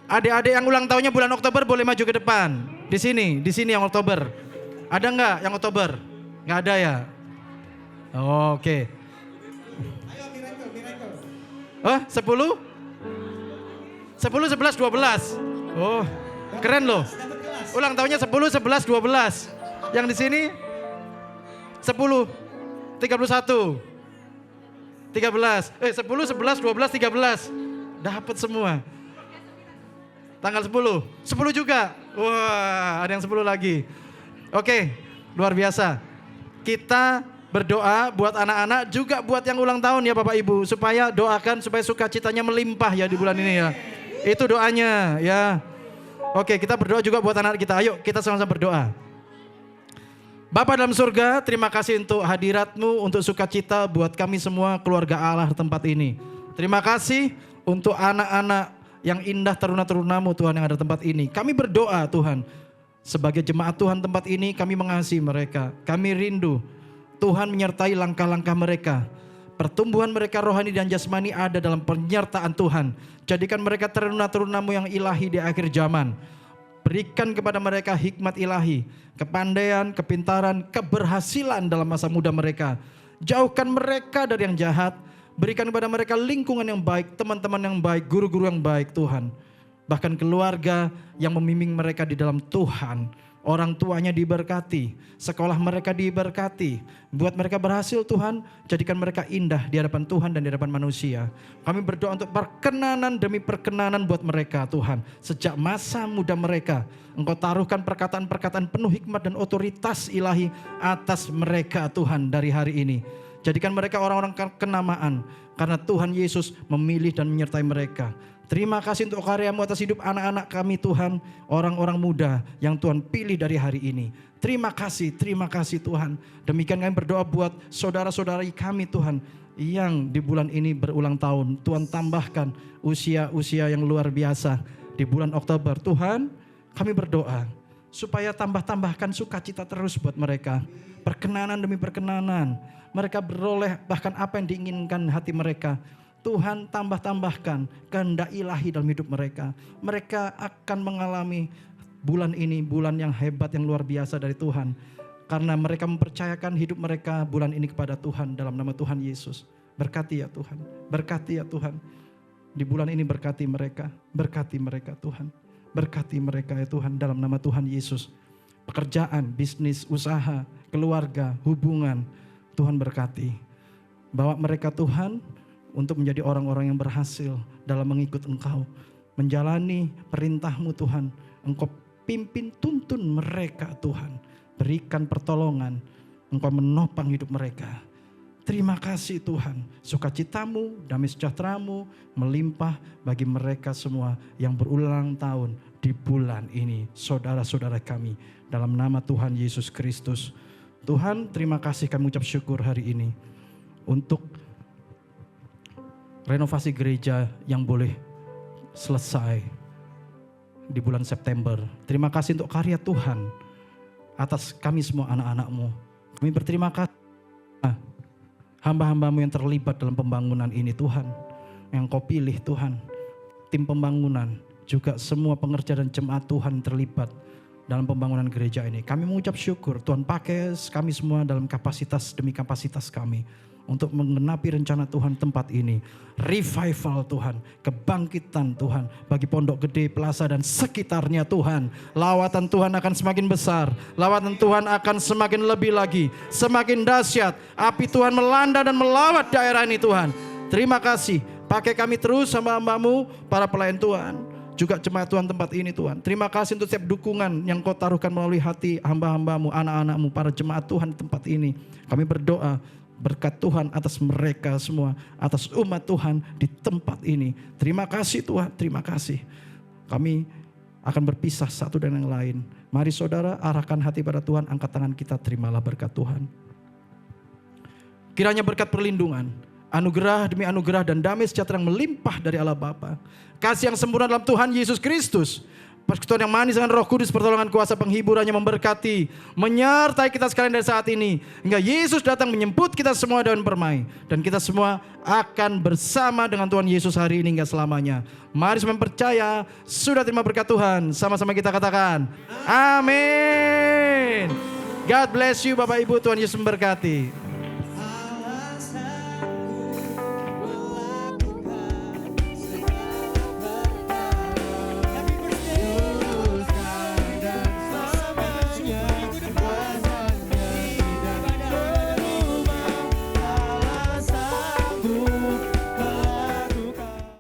Adik-adik yang ulang tahunnya bulan Oktober boleh maju ke depan. Di sini yang Oktober. Ada nggak yang Oktober? Nggak ada ya? Oke. Ayo miracle. Oh 10? 10, 11, 12. Oh keren loh. Dapat kelas. Ulang tahunnya 10, 11, 12. Yang di sini 10, 31, 13. 10, 11, 12, 13. Dapat semua. Tanggal 10. 10 juga. Wah, ada yang 10 lagi. Oke, luar biasa. Kita berdoa buat anak-anak juga buat yang ulang tahun ya Bapak Ibu. Supaya doakan supaya sukacitanya melimpah ya di bulan ini ya. Itu doanya ya. Oke, kita berdoa juga buat anak kita. Ayo kita sama-sama berdoa. Bapa dalam surga, terima kasih untuk hadirat-Mu, untuk sukacita buat kami semua keluarga Allah tempat ini. Terima kasih untuk anak-anak yang indah teruna-terunamu Tuhan yang ada di tempat ini. Kami berdoa Tuhan, sebagai jemaat Tuhan tempat ini kami mengasihi mereka. Kami rindu Tuhan menyertai langkah-langkah mereka. Pertumbuhan mereka rohani dan jasmani ada dalam penyertaan Tuhan. Jadikan mereka teruna-terunamu yang ilahi di akhir zaman. Berikan kepada mereka hikmat ilahi, kepandaian, kepintaran, keberhasilan dalam masa muda mereka. Jauhkan mereka dari yang jahat. Berikan kepada mereka lingkungan yang baik, teman-teman yang baik, guru-guru yang baik Tuhan. Bahkan keluarga yang membimbing mereka di dalam Tuhan. Orang tuanya diberkati, sekolah mereka diberkati. Buat mereka berhasil Tuhan, jadikan mereka indah di hadapan Tuhan dan di hadapan manusia. Kami berdoa untuk perkenanan demi perkenanan buat mereka Tuhan. Sejak masa muda mereka, Engkau taruhkan perkataan-perkataan penuh hikmat dan otoritas ilahi atas mereka Tuhan dari hari ini. Jadikan mereka orang-orang kenamaan karena Tuhan Yesus memilih dan menyertai mereka. Terima kasih untuk karya-Mu atas hidup anak-anak kami Tuhan. Orang-orang muda yang Tuhan pilih dari hari ini. Terima kasih Tuhan. Demikian kami berdoa buat saudara-saudari kami Tuhan. Yang di bulan ini berulang tahun. Tuhan tambahkan usia-usia yang luar biasa. Di bulan Oktober Tuhan kami berdoa. Supaya tambahkan sukacita terus buat mereka. Perkenanan demi perkenanan. Mereka beroleh bahkan apa yang diinginkan hati mereka. Tuhan tambahkan kehendak ilahi dalam hidup mereka. Mereka akan mengalami bulan ini, bulan yang hebat, yang luar biasa dari Tuhan. Karena mereka mempercayakan hidup mereka bulan ini kepada Tuhan dalam nama Tuhan Yesus. Berkati ya Tuhan, berkati ya Tuhan. Di bulan ini berkati mereka Tuhan. Berkati mereka ya Tuhan dalam nama Tuhan Yesus. Pekerjaan, bisnis, usaha, keluarga, hubungan, Tuhan berkati. Bawa mereka Tuhan untuk menjadi orang-orang yang berhasil dalam mengikut Engkau. Menjalani perintah-Mu Tuhan. Engkau pimpin tuntun mereka Tuhan. Berikan pertolongan. Engkau menopang hidup mereka. Terima kasih Tuhan. Sukacita-Mu, damai sejahtera-Mu melimpah bagi mereka semua yang berulang tahun di bulan ini. Saudara-saudara kami. Dalam nama Tuhan Yesus Kristus. Tuhan terima kasih kami ucap syukur hari ini. Untuk renovasi gereja yang boleh selesai di bulan September. Terima kasih untuk karya Tuhan atas kami semua anak-anak-Mu. Kami berterima kasih hamba-hamba-Mu yang terlibat dalam pembangunan ini Tuhan. Yang Kau pilih Tuhan. Tim pembangunan juga semua pengerja dan jemaat Tuhan terlibat dalam pembangunan gereja ini. Kami mengucap syukur Tuhan pakai kami semua dalam kapasitas demi kapasitas kami. Untuk menggenapi rencana Tuhan tempat ini. Revival Tuhan. Kebangkitan Tuhan. Bagi Pondok Gede, Plaza dan sekitarnya Tuhan. Lawatan Tuhan akan semakin besar. Lawatan Tuhan akan semakin lebih lagi. Semakin dahsyat. Api Tuhan melanda dan melawat daerah ini Tuhan. Terima kasih. Pakai kami terus sama hamba-Mu, para pelayan Tuhan. Juga jemaat Tuhan tempat ini Tuhan. Terima kasih untuk setiap dukungan yang Kau taruhkan melalui hati hamba-hamba-Mu, anak-anak-Mu, para jemaat Tuhan tempat ini. Kami berdoa. berkat Tuhan atas mereka semua, atas umat Tuhan di tempat ini. Terima kasih Tuhan, terima kasih. Kami akan berpisah satu dengan yang lain. Mari saudara arahkan hati pada Tuhan, angkat tangan kita, terimalah berkat Tuhan. Kiranya berkat perlindungan, anugerah demi anugerah dan damai sejahtera yang melimpah dari Allah Bapa, kasih yang sempurna dalam Tuhan Yesus Kristus, persekutuan yang manis dengan Roh Kudus, pertolongan kuasa penghiburannya memberkati, menyertai kita sekalian dari saat ini hingga Yesus datang menjemput kita semua dengan permai, dan kita semua akan bersama dengan Tuhan Yesus hari ini hingga selamanya. Mari semua percaya sudah terima berkat Tuhan, sama-sama kita katakan amin. God bless you Bapak Ibu, Tuhan Yesus memberkati.